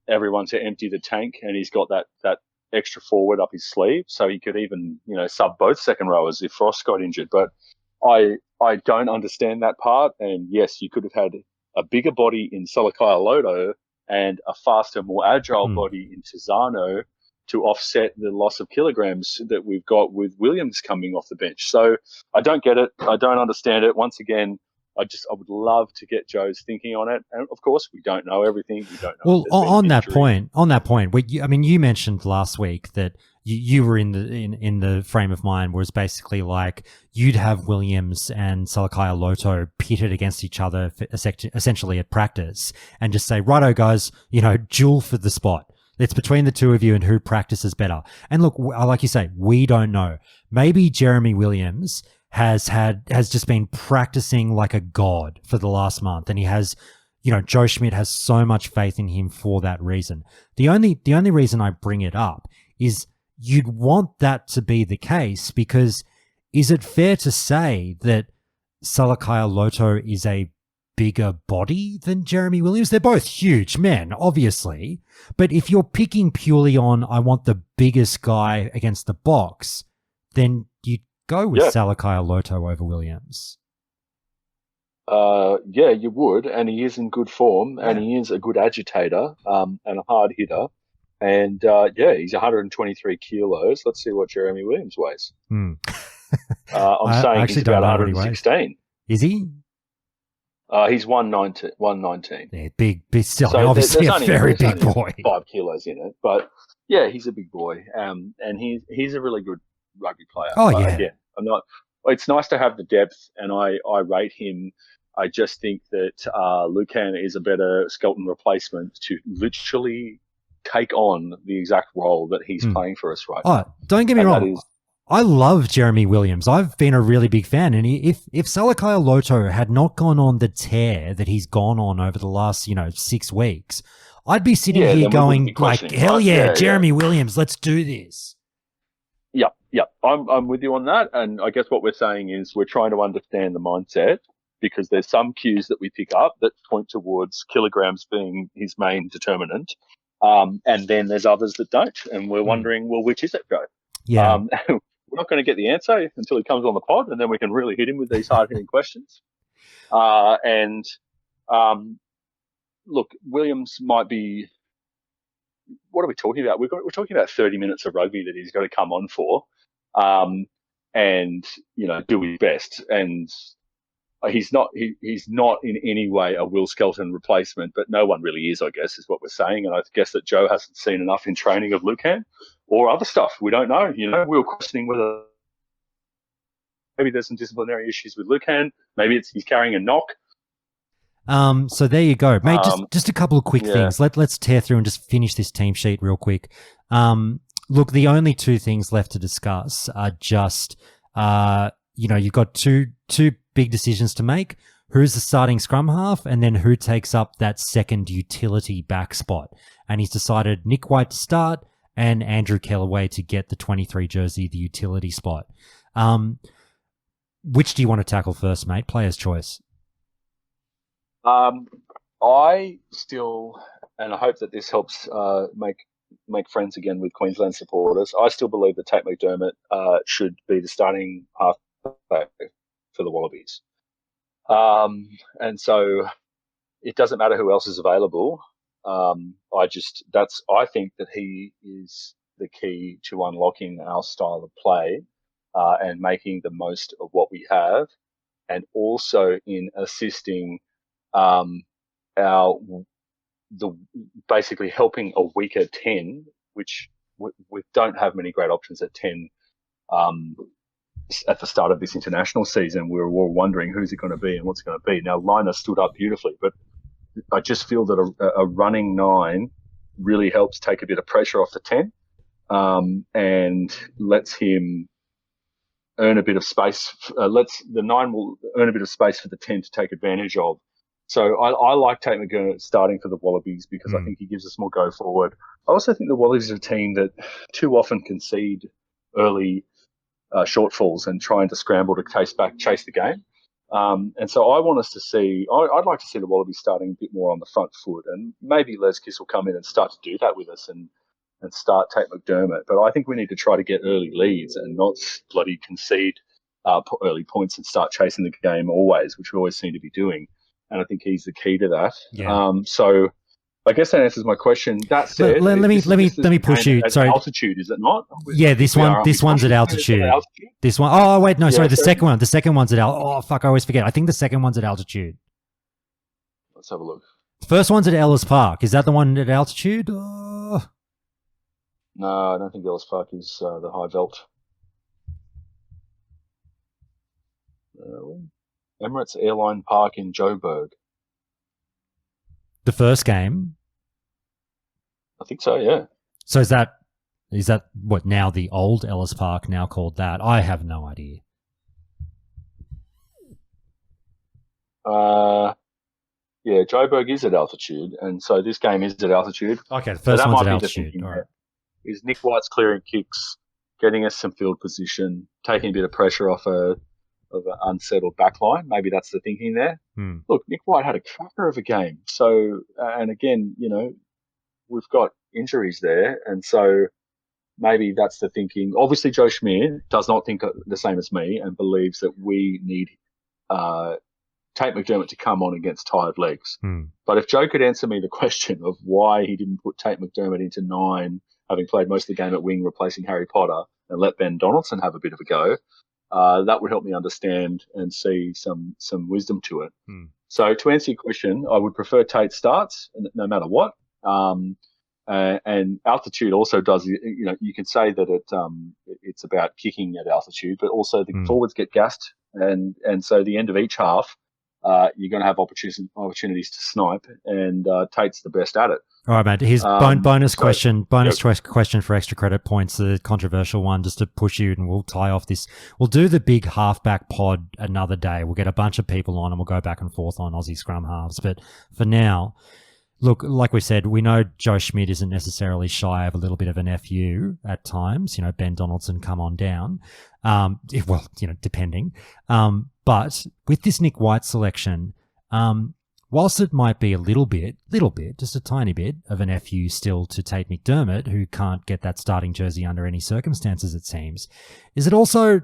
S2: everyone to empty the tank, and he's got that extra forward up his sleeve, so he could even, sub both second rowers if Frost got injured. But I don't understand that part. And yes, you could have had a bigger body in Salakaia-Loto and a faster, more agile body in Tizzano to offset the loss of kilograms that we've got with Williams coming off the bench. So I don't get it. I don't understand it. Once again, I would love to get Joe's thinking on it. And of course, we don't know everything. We don't know.
S1: Well, on that point, you mentioned last week that you were in the frame of mind where it's basically like you'd have Williams and Salakaia-Loto pitted against each other essentially at practice and just say, righto, guys, duel for the spot. It's between the two of you and who practices better. And look, like you say, we don't know. Maybe Jeremy Williams has just been practicing like a god for the last month, and he has, Joe Schmidt has so much faith in him for that reason. The only reason I bring it up is you'd want that to be the case, because is it fair to say that Salakaia-Loto is a bigger body than Jeremy Williams? They're both huge men, obviously, but if you're picking purely on I want the biggest guy against the box, then you go with Salakaia-Loto over Williams.
S2: Yeah, you would, and he is in good form, and he is a good agitator and a hard hitter. And he's 123 kilos. Let's see what Jeremy Williams weighs. I'm saying he's about 116.
S1: Is he?
S2: He's 119.
S1: Yeah, big, still, so obviously a very big boy.
S2: 5 kilos in it, but yeah, he's a big boy, and he's a really good rugby player.
S1: Oh yeah.
S2: I'm not. It's nice to have the depth, and I rate him. I just think that Lukan is a better Skelton replacement to literally take on the exact role that he's playing for us right now.
S1: Don't get me wrong. I love Jeremy Williams. I've been a really big fan. And if Salakaia-Loto had not gone on the tear that he's gone on over the last, 6 weeks, I'd be sitting here going like, hell yeah, Jeremy Williams, let's do this.
S2: Yep. I'm with you on that. And I guess what we're saying is we're trying to understand the mindset, because there's some cues that we pick up that point towards kilograms being his main determinant. And then there's others that don't. And we're wondering, well, which is it, Joe?
S1: Yeah.
S2: We're not going to get the answer until he comes on the pod, and then we can really hit him with these hard-hitting questions. Look, Williams might be – what are we talking about? We're talking about 30 minutes of rugby that he's got to come on for and, do his best. And he's not in any way a Will Skelton replacement, but no one really is, I guess, is what we're saying. And I guess that Joe hasn't seen enough in training of Lukan or other stuff. We don't know. We were questioning whether maybe there's some disciplinary issues with Lukan. Maybe he's carrying a knock.
S1: So there you go, mate. Just a couple of quick things. Let's tear through and just finish this team sheet real quick. Look, the only two things left to discuss are just, you've got two big decisions to make. Who's the starting scrum half, and then who takes up that second utility back spot. And he's decided Nick White to start and Andrew Kellaway to get the 23 jersey, the utility spot. Which do you want to tackle first, mate? Player's choice.
S2: I still, and I hope that this helps make make friends again with Queensland supporters. I still believe that Tate McDermott should be the starting halfback for the Wallabies. And so it doesn't matter who else is available. I think that he is the key to unlocking our style of play and making the most of what we have, and also in assisting basically helping a weaker 10, which we don't have many great options at 10. At the start of this international season, we were all wondering who's it going to be and what's it going to be. Now, Liner stood up beautifully, but I just feel that a running 9 really helps take a bit of pressure off the 10 and lets him earn a bit of space. The 9 will earn a bit of space for the 10 to take advantage of. So I like Tate McDermott starting for the Wallabies because I think he gives us more go forward. I also think the Wallabies are a team that too often concede early shortfalls and trying to scramble to chase the game. And so I want us to see, I'd like to see the Wallabies starting a bit more on the front foot, and maybe Les Kiss will come in and start to do that with us and start Tate McDermott. But I think we need to try to get early leads and not bloody concede early points and start chasing the game always, which we always seem to be doing. And I think he's the key to that.
S1: Yeah.
S2: So I guess that answers my question. That said,
S1: let me push you. Sorry,
S2: altitude, is it not?
S1: Yeah, this one's at altitude. This one. Oh wait, no, sorry. The second one. The second one's at Oh fuck, I always forget. I think the second one's at altitude.
S2: Let's have a look.
S1: The first one's at Ellis Park. Is that the one at altitude? Oh.
S2: No, I don't think Ellis Park is the high veld. Emirates Airline Park in Joburg.
S1: The first game?
S2: I think so, yeah.
S1: So is that what now the old Ellis Park, now called that? I have no idea.
S2: Yeah, Joburg is at altitude, and so this game is at altitude.
S1: Okay, the first one's at altitude. All right.
S2: Is Nick White's clearing kicks, getting us some field position, taking a bit of pressure off an unsettled backline. Maybe that's the thinking there. Look, Nick White had a cracker of a game. So, and again, we've got injuries there, and so maybe that's the thinking. Obviously, Joe Schmidt does not think the same as me and believes that we need Tate McDermott to come on against tired legs. But if Joe could answer me the question of why he didn't put Tate McDermott into 9, having played most of the game at wing, replacing Harry Potter, and let Ben Donaldson have a bit of a go, that would help me understand and see some wisdom to it. So to answer your question, I would prefer Tate starts no matter what. And altitude also does, you can say that it's about kicking at altitude, but also the forwards get gassed. And so the end of each half, you're going to have opportunities to snipe, and Tate's the best at it.
S1: All right, mate. Here's bonus question for extra credit points, the controversial one, just to push you, and we'll tie off this. We'll do the big halfback pod another day. We'll get a bunch of people on, and we'll go back and forth on Aussie scrum halves. But for now, look, like we said, we know Joe Schmidt isn't necessarily shy of a little bit of an FU at times. Ben Donaldson, come on down. Depending. But with this Nick White selection, whilst it might be a little bit, just a tiny bit of an FU still to Tate McDermott, who can't get that starting jersey under any circumstances, it seems, is it also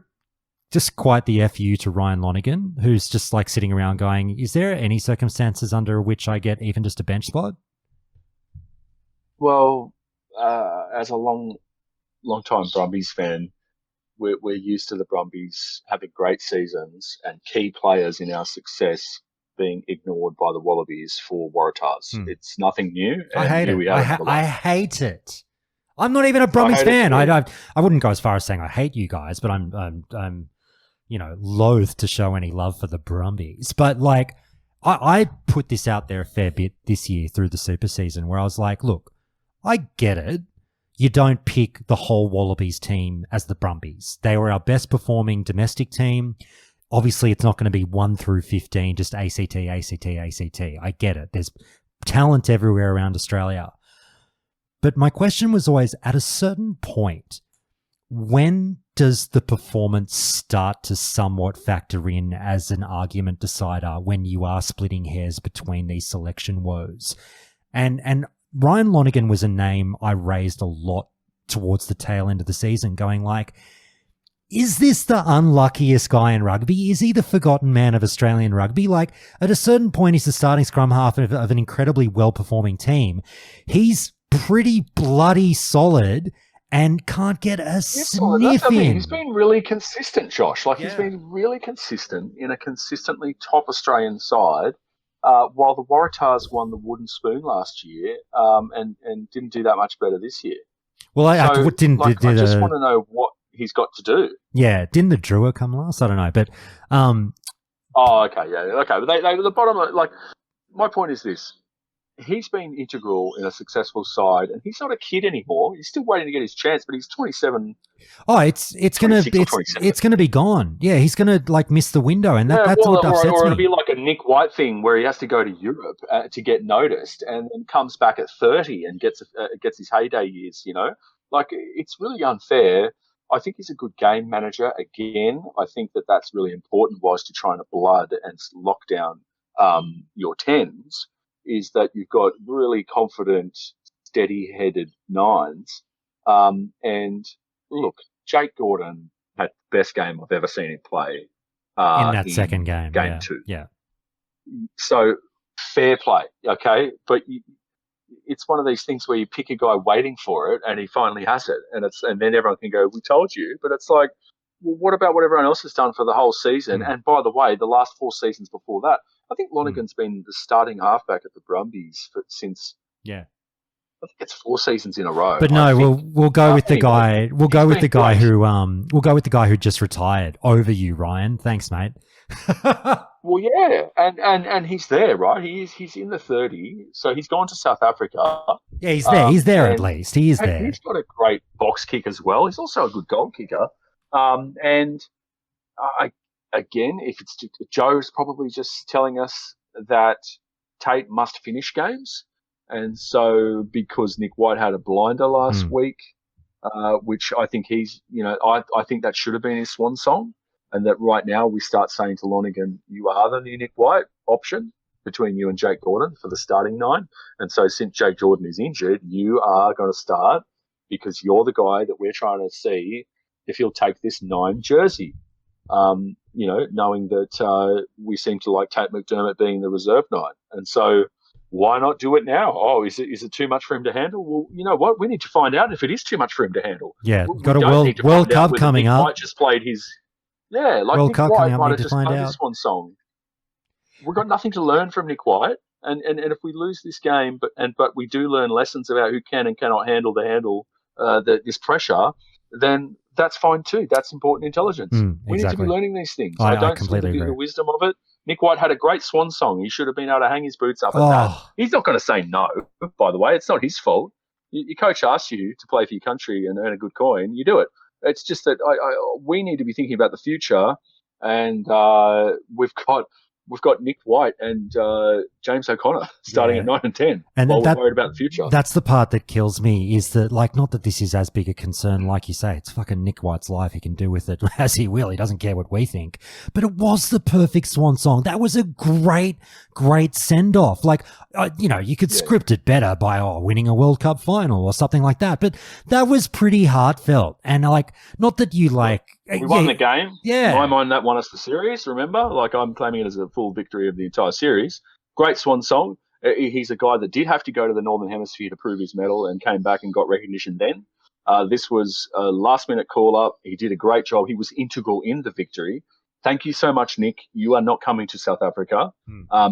S1: just quite the FU to Ryan Lonergan, who's just like sitting around going, is there any circumstances under which I get even just a bench spot?
S2: Well, as a long-time Brumbies fan, we're used to the Brumbies having great seasons and key players in our success being ignored by the Wallabies for Waratahs. It's nothing new.
S1: I hate it. I hate it. I'm not even a Brumbies fan. I wouldn't go as far as saying I hate you guys, but I'm loath to show any love for the Brumbies. But like, I put this out there a fair bit this year through the super season, where I was like, look, I get it. You don't pick the whole Wallabies team as the Brumbies. They were our best performing domestic team. Obviously, it's not going to be 1 through 15, just ACT, ACT, ACT. I get it. There's talent everywhere around Australia. But my question was always, at a certain point, when does the performance start to somewhat factor in as an argument decider when you are splitting hairs between these selection woes? And Ryan Lonergan was a name I raised a lot towards the tail end of the season, going like, is this the unluckiest guy in rugby? Is he the forgotten man of Australian rugby? Like, at a certain point, he's the starting scrum half of an incredibly well-performing team. He's pretty bloody solid and can't get a sniff in.
S2: He's been really consistent, Josh. Like, he's been really consistent in a consistently top Australian side, while the Waratahs won the wooden spoon last year, and didn't do that much better this year.
S1: Well, I just
S2: want to know what he's got to do.
S1: Yeah, didn't the Drua come last? I don't know, but
S2: okay, but they the bottom. Like, my point is this: he's been integral in a successful side, and he's not a kid anymore. He's still waiting to get his chance, but he's 27.
S1: Oh, it's gonna be gone. Yeah, he's gonna like miss the window, and that's what upsets me.
S2: Or it'll be like a Nick White thing where he has to go to Europe to get noticed, and then comes back at 30 and gets his heyday years. You know, like, it's really unfair. I think he's a good game manager. Again, I think that's really important whilst you're trying to blood and lock down your tens, is that you've got really confident, steady-headed nines. And look, Jake Gordon had the best game I've ever seen him play.
S1: In that second game.
S2: Game 2.
S1: Yeah.
S2: So, fair play, okay? But it's one of these things where you pick a guy waiting for it, and he finally has it, and then everyone can go, "We told you." But it's like, well, what about what everyone else has done for the whole season? And by the way, the last 4 seasons before that, I think Lonergan's been the starting halfback at the Brumbies since. Yeah. I think it's 4 seasons in a row.
S1: But no, we'll go with the guy. We'll go with the guy who just retired over you, Ryan. Thanks, mate.
S2: Well, yeah, and he's there, right? He's in the 30, so he's gone to South Africa.
S1: Yeah, he's there. He's there at least. He is there.
S2: He's got a great box kick as well. He's also a good goal kicker. Again, if it's Joe's probably just telling us that Tate must finish games, and so because Nick White had a blinder last week, which I think I think that should have been his swan song. And that right now we start saying to Lonergan, you are the new Nick White option between you and Jake Gordon for the starting 9. And so since Jake Jordan is injured, you are going to start because you're the guy that we're trying to see if he'll take this 9 jersey. Knowing that we seem to like Tate McDermott being the reserve 9. And so why not do it now? Oh, is it too much for him to handle? Well, you know what? We need to find out if it is too much for him to handle.
S1: Yeah, got a World Cup coming up.
S2: White just played his... Yeah, like
S1: World
S2: Nick
S1: Cup
S2: White might have
S1: to
S2: just
S1: find
S2: played
S1: out.
S2: this one song. We've got nothing to learn from Nick White, and if we lose this game, but we do learn lessons about who can and cannot handle this pressure, then that's fine too. That's important intelligence. We need to be learning these things. I don't
S1: completely
S2: see
S1: agree.
S2: the wisdom of it. Nick White had a great swan song. He should have been able to hang his boots up at that. He's not going to say no, by the way. It's not his fault. Your coach asks you to play for your country and earn a good coin. You do it. It's just that we need to be thinking about the future, and we've got Nick White and James O'Connor starting at 9 and 10 while we're worried about the future.
S1: That's the part that kills me, is that, like, not that this is as big a concern, like you say, it's fucking Nick White's life. He can do with it as he will. He doesn't care what we think. But it was the perfect swan song. That was a great, great send-off. Like, you could script it better by winning a World Cup final or something like that. But that was pretty heartfelt. And, like, not that you, like...
S2: We won the game.
S1: Yeah.
S2: In my mind, that won us the series, remember? Like, I'm claiming it as a full victory of the entire series. Great swan song. He's a guy that did have to go to the Northern Hemisphere to prove his mettle and came back and got recognition then. This was a last-minute call-up. He did a great job. He was integral in the victory. Thank you so much, Nick. You are not coming to South Africa.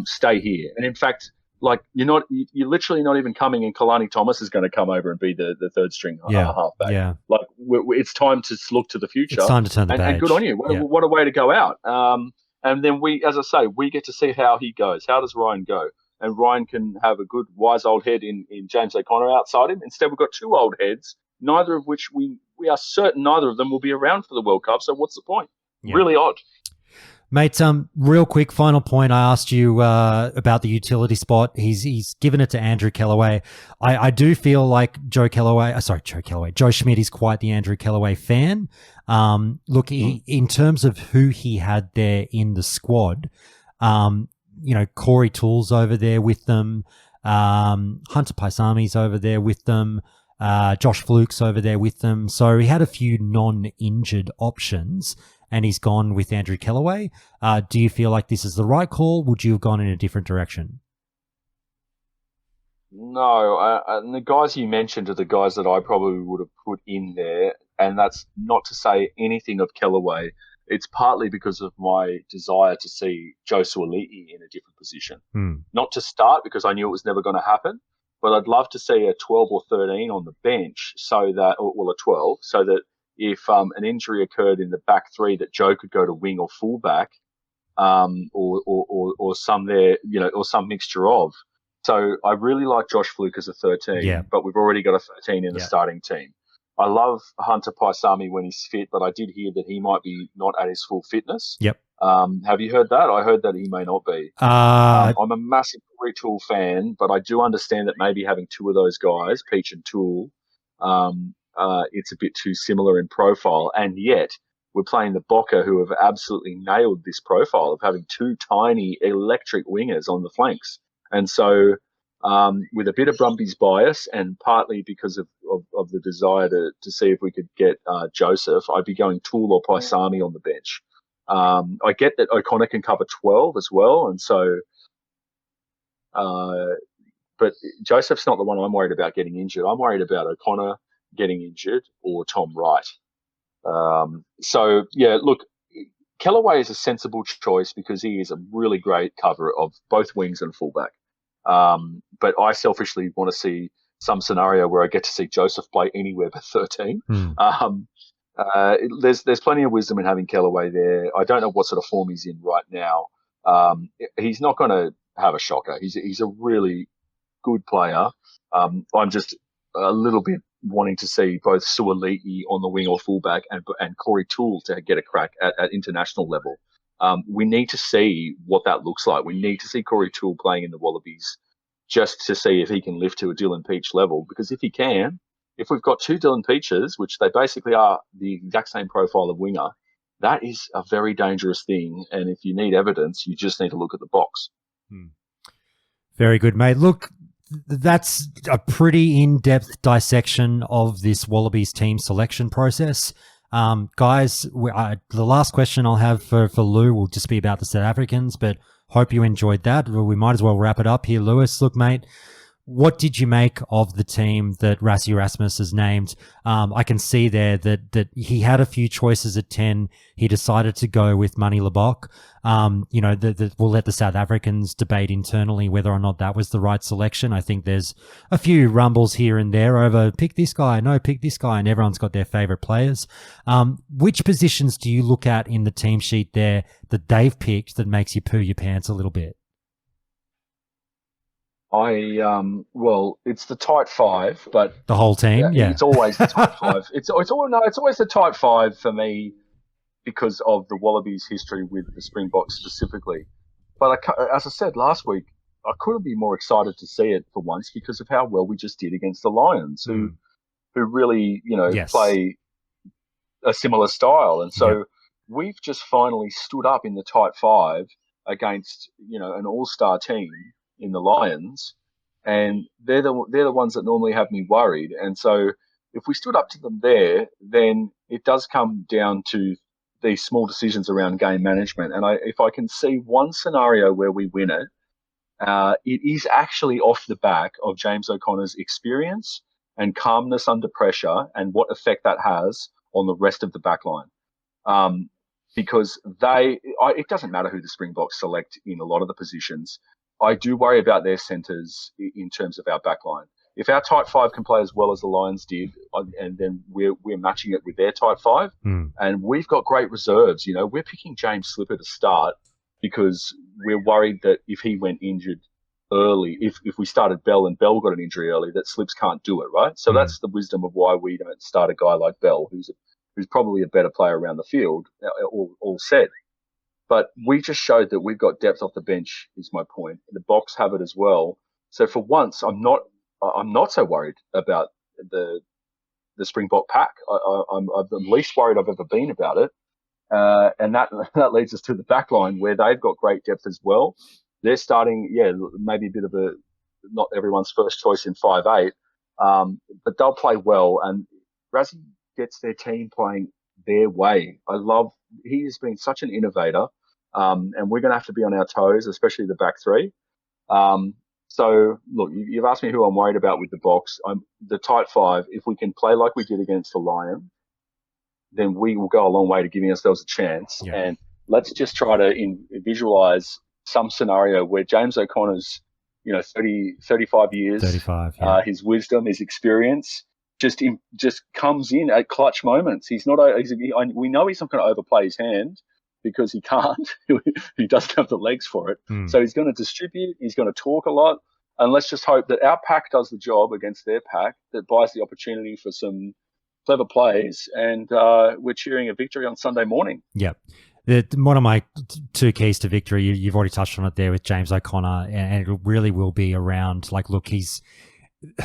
S2: Stay here. And, in fact... Like, you're literally not even coming, and Kalani Thomas is going to come over and be the third string halfback. Yeah. Like, it's time to look to the future.
S1: It's time to turn the page.
S2: And good on you. What a way to go out. And then we get to see how he goes. How does Ryan go? And Ryan can have a good, wise old head in James O'Connor outside him. Instead, we've got 2 old heads, neither of which we are certain neither of them will be around for the World Cup. So what's the point? Yeah. Really odd.
S1: Mate, real quick, final point. I asked you about the utility spot. He's given it to Andrew Kellaway. I do feel like Joe Schmidt is quite the Andrew Kellaway fan. Look, in terms of who he had there in the squad, Corey Toole's over there with them. Hunter Paisami's over there with them. Josh Fluke's over there with them. So he had a few non-injured options, and he's gone with Andrew Kellaway. Do you feel like this is the right call? Would you have gone in a different direction?
S2: No, and the guys you mentioned are the guys that I probably would have put in there, and that's not to say anything of Kellaway. It's partly because of my desire to see Joe Suoli'i in a different position. Not to start because I knew it was never going to happen, but I'd love to see a 12 or 13 on the bench so that, well, a 12, so that if an injury occurred in the back three, that Joe could go to wing or fullback, or some there, or some mixture of. So I really like Josh Fluke as a 13, but we've already got a 13 in the starting team. I love Hunter Paisami when he's fit, but I did hear that he might be not at his full fitness.
S1: Yep.
S2: Have you heard that? I heard that he may not be. I'm a massive Corey Toole fan, but I do understand that maybe having two of those guys, Peach and Toole, it's a bit too similar in profile. And yet we're playing the Bokker, who have absolutely nailed this profile of having two tiny electric wingers on the flanks. And so with a bit of Brumbies bias and partly because of the desire to see if we could get Joseph, I'd be going Toole or Paisami on the bench. I get that O'Connor can cover 12 as well, and so but Joseph's not the one I'm worried about getting injured. I'm worried about O'Connor getting injured or Tom Wright. So, yeah, look, Kellaway is a sensible choice because he is a really great cover of both wings and fullback. But I selfishly want to see some scenario where I get to see Joseph play anywhere but 13. There's plenty of wisdom in having Kellaway there. I don't know what sort of form he's in right now. He's not going to have a shocker. He's a really good player. I'm just a little bit wanting to see both Suoli'i on the wing or fullback and Corey Toole to get a crack at international level. We need to see what that looks like. We need to see Corey Toole playing in the Wallabies just to see if he can lift to a Dylan Peach level. Because if he can, if we've got two Dylan Peaches, which they basically are the exact same profile of winger, that is a very dangerous thing. And if you need evidence, you just need to look at the box.
S1: Very good, mate. Look, that's a pretty in-depth dissection of this Wallabies team selection process. Guys, the last question I'll have for Lou will just be about the South Africans, but hope you enjoyed that. We might as well wrap it up here. Lewis, look, mate, what did you make of the team that Rassie Erasmus has named? I can see there that he had a few choices at 10. He decided to go with Manie Libbok. We'll let the South Africans debate internally whether or not that was the right selection. I think there's a few rumbles here and there over pick this guy, no, pick this guy, and everyone's got their favourite players. Which positions do you look at in the team sheet there that they've picked that makes you poo your pants a little bit?
S2: It's the tight five, but
S1: the whole team, yeah.
S2: It's always the tight five. It's always the tight five for me because of the Wallabies' history with the Springboks specifically. But as I said last week, I couldn't be more excited to see it for once because of how well we just did against the Lions, who really, play a similar style. And so we've just finally stood up in the tight five against, an all-star team in the Lions, and they're the ones that normally have me worried. And so if we stood up to them there, then it does come down to these small decisions around game management. And if I can see one scenario where we win it, it is actually off the back of James O'Connor's experience and calmness under pressure and what effect that has on the rest of the back line. Because it doesn't matter who the Springboks select in a lot of the positions. I do worry about their centres in terms of our back line. If our tight five can play as well as the Lions did, and then we're matching it with their tight five, and we've got great reserves. We're picking James Slipper to start because we're worried that if he went injured early, if we started Bell and Bell got an injury early, that Slips can't do it, right? So that's the wisdom of why we don't start a guy like Bell, who's probably a better player around the field, all said. But we just showed that we've got depth off the bench, is my point. The Boks have it as well. So for once, I'm not so worried about the Springbok pack. I'm the least worried I've ever been about it. And that leads us to the back line where they've got great depth as well. They're starting, maybe a bit of not everyone's first choice in 5'8", but they'll play well. And Razzie gets their team playing their way. He has been such an innovator, and we're going to have to be on our toes, especially the back three. So, look, you've asked me who I'm worried about with the box. The tight five, if we can play like we did against the Lions, then we will go a long way to giving ourselves a chance. Yeah. And let's just try to visualize some scenario where James O'Connor's, 35 years,
S1: 35, yeah.
S2: His wisdom, his experience just comes in at clutch moments. We know he's not going to overplay his hand because he can't. He doesn't have the legs for it. So he's going to distribute. He's going to talk a lot. And let's just hope that our pack does the job against their pack, that buys the opportunity for some clever plays. And we're cheering a victory on Sunday morning.
S1: Yep. One of my two keys to victory, you've already touched on it there with James O'Connor, and it really will be around,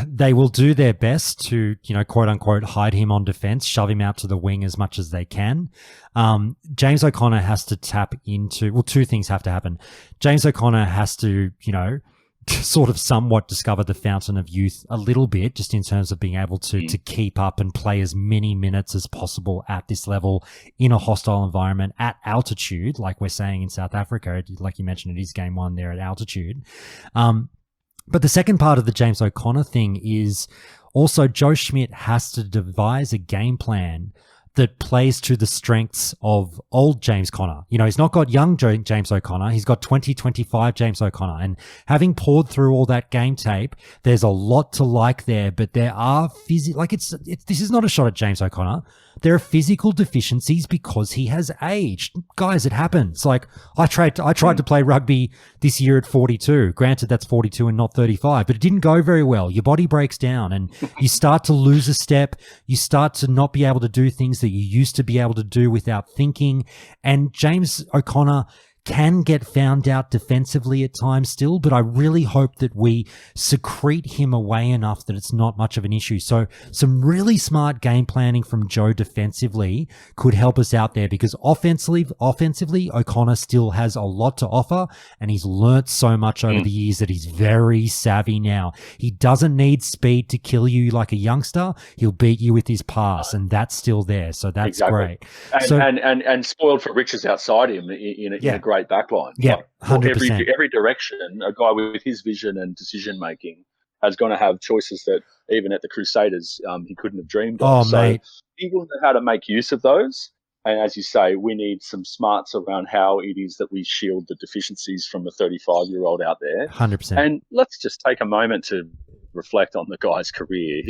S1: they will do their best to, quote unquote, hide him on defense, shove him out to the wing as much as they can. James O'Connor has to tap into, two things have to happen. James O'Connor has to, sort of somewhat discover the fountain of youth a little bit, just in terms of being able to keep up and play as many minutes as possible at this level in a hostile environment at altitude, like we're saying in South Africa, like you mentioned, it is game one there at altitude. But the second part of the James O'Connor thing is also Joe Schmidt has to devise a game plan that plays to the strengths of old James Conner. He's not got young James O'Connor. He's got 2025 James O'Connor. And having poured through all that game tape, there's a lot to like there, but there are this is not a shot at James O'Connor. There are physical deficiencies because he has aged. Guys, it happens. I tried to play rugby this year at 42. Granted, that's 42 and not 35, but it didn't go very well. Your body breaks down and you start to lose a step. You start to not be able to do things that you used to be able to do without thinking. And James O'Connor can get found out defensively at times still, but I really hope that we secrete him away enough that it's not much of an issue. So some really smart game planning from Joe defensively could help us out there, because offensively, O'Connor still has a lot to offer, and he's learnt so much over the years that he's very savvy now. He doesn't need speed to kill you like a youngster. He'll beat you with his pass, and that's still there. So that's great.
S2: And spoiled for riches outside him in a great backline.
S1: Yeah, 100%.
S2: Every direction, a guy with his vision and decision making has going to have choices that even at the Crusaders he couldn't have dreamed of.
S1: Mate.
S2: He will know how to make use of those. And as you say, we need some smarts around how it is that we shield the deficiencies from a 35-year-old out there.
S1: 100%.
S2: And let's just take a moment to reflect on the guy's career.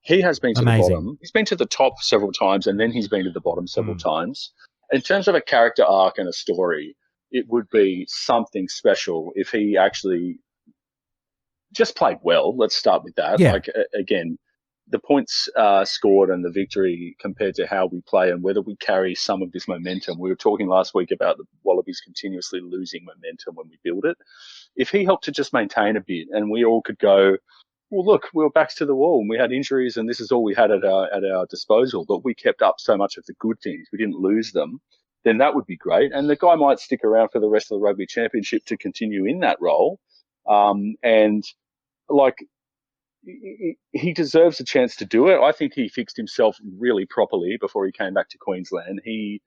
S2: He has been to the bottom. He's been to the top several times, and then he's been to the bottom several times. In terms of a character arc and a story, it would be something special if he actually just played well. Let's start with that.
S1: Yeah.
S2: Again, the points scored and the victory compared to how we play and whether we carry some of this momentum. We were talking last week about the Wallabies continuously losing momentum when we build it. If he helped to just maintain a bit and we all could go, well, look, we were backs to the wall and we had injuries and this is all we had at our disposal, but we kept up so much of the good things. We didn't lose them. Then that would be great. And the guy might stick around for the rest of the Rugby Championship to continue in that role. He deserves a chance to do it. I think he fixed himself really properly before he came back to Queensland. He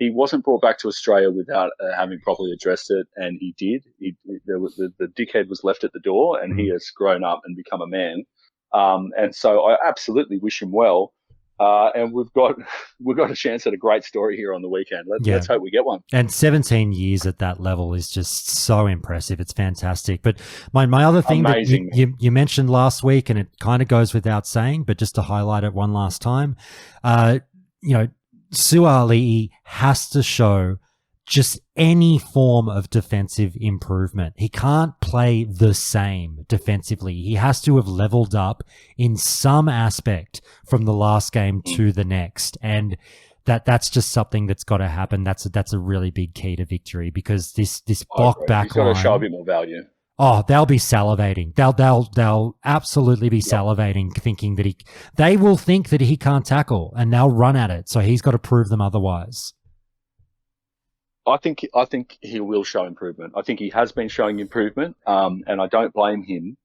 S2: wasn't brought back to Australia without having properly addressed it, and he did. The dickhead was left at the door, and he has grown up and become a man. And so I absolutely wish him well. And we've got a chance at a great story here on the weekend. Let's hope we get one.
S1: And 17 years at that level is just so impressive. It's fantastic. But my other thing that you mentioned last week, and it kind of goes without saying, but just to highlight it one last time, Suaalii has to show just any form of defensive improvement. He can't play the same defensively. He has to have leveled up in some aspect from the last game to the next. And that's just something that's got to happen. That's a really big key to victory, because this block back line.
S2: He's got to show a bit more value.
S1: Oh, they'll be salivating. They'll absolutely be salivating, thinking that they will think that he can't tackle, and they'll run at it. So he's got to prove them otherwise.
S2: I think he will show improvement. I think he has been showing improvement, and I don't blame him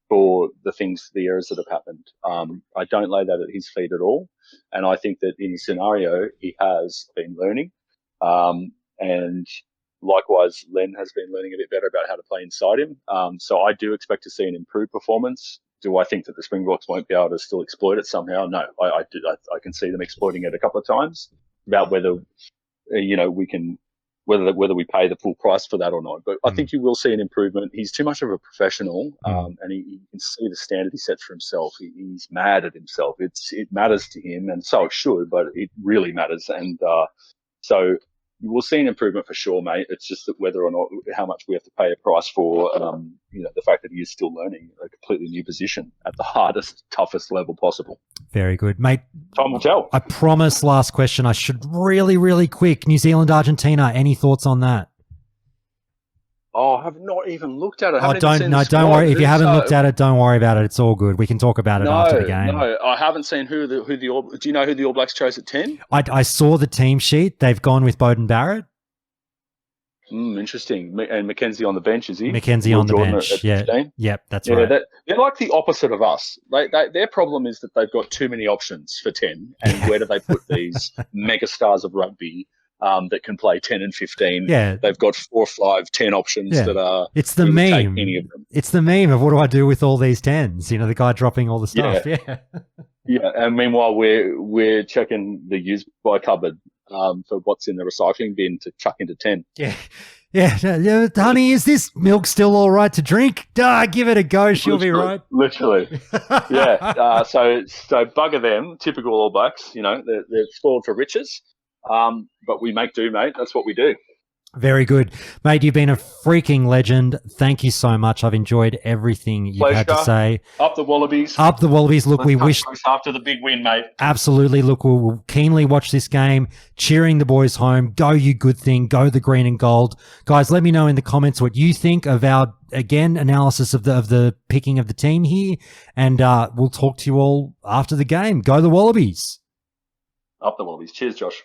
S2: for the errors that have happened. I don't lay that at his feet at all. And I think that in his scenario, he has been learning. And likewise, Len has been learning a bit better about how to play inside him. So I do expect to see an improved performance. Do I think that the Springboks won't be able to still exploit it somehow? No, I can see them exploiting it a couple of times. About whether, we can, whether we pay the full price for that or not. But I think you will see an improvement. He's too much of a professional, and you can see the standard he sets for himself. He's mad at himself. It matters to him, and so it should, but it really matters. And so you will see an improvement for sure, mate. It's just that whether or not, how much we have to pay a price for, the fact that he is still learning a completely new position at the hardest, toughest level possible.
S1: Very good, mate.
S2: Time will tell.
S1: I promise, last question. I should really, really quick. New Zealand, Argentina. Any thoughts on that?
S2: Oh, I have not even looked at it.
S1: Don't worry. If you haven't looked at it, don't worry about it. It's all good. We can talk about it after the game.
S2: No, I haven't seen who the All. Do you know who the All Blacks chose at 10?
S1: I saw the team sheet. They've gone with Beauden Barrett.
S2: Interesting. And Mackenzie on the bench, is he?
S1: Mackenzie on the bench. Yeah. 15? Yep, that's right.
S2: They're like the opposite of us. Their problem is that they've got too many options for 10. And where do they put these mega stars of rugby that can play 10 and 15?
S1: Yeah.
S2: They've got 4, 5, 10 options that are...
S1: It's the meme.
S2: Any of them.
S1: It's the meme of what do I do with all these 10s? The guy dropping all the stuff. Yeah.
S2: Yeah, and meanwhile, we're checking the use by cupboard for what's in the recycling bin to chuck into 10.
S1: Yeah. Honey, is this milk still all right to drink? Give it a go. She'll be right.
S2: Literally. Yeah. So bugger them. Typical All Blacks. They're spoiled for riches. But we make do, mate. That's what we do.
S1: Very good. Mate, you've been a freaking legend. Thank you so much. I've enjoyed everything you've had to say.
S2: Up the Wallabies.
S1: Up the Wallabies. Look, we wish...
S2: After the big win, mate.
S1: Absolutely. Look, we'll keenly watch this game, cheering the boys home. Go, you good thing. Go the green and gold. Guys, let me know in the comments what you think of our, again, analysis of the picking of the team here. And we'll talk to you all after the game. Go the Wallabies.
S2: Up the Wallabies. Cheers, Josh.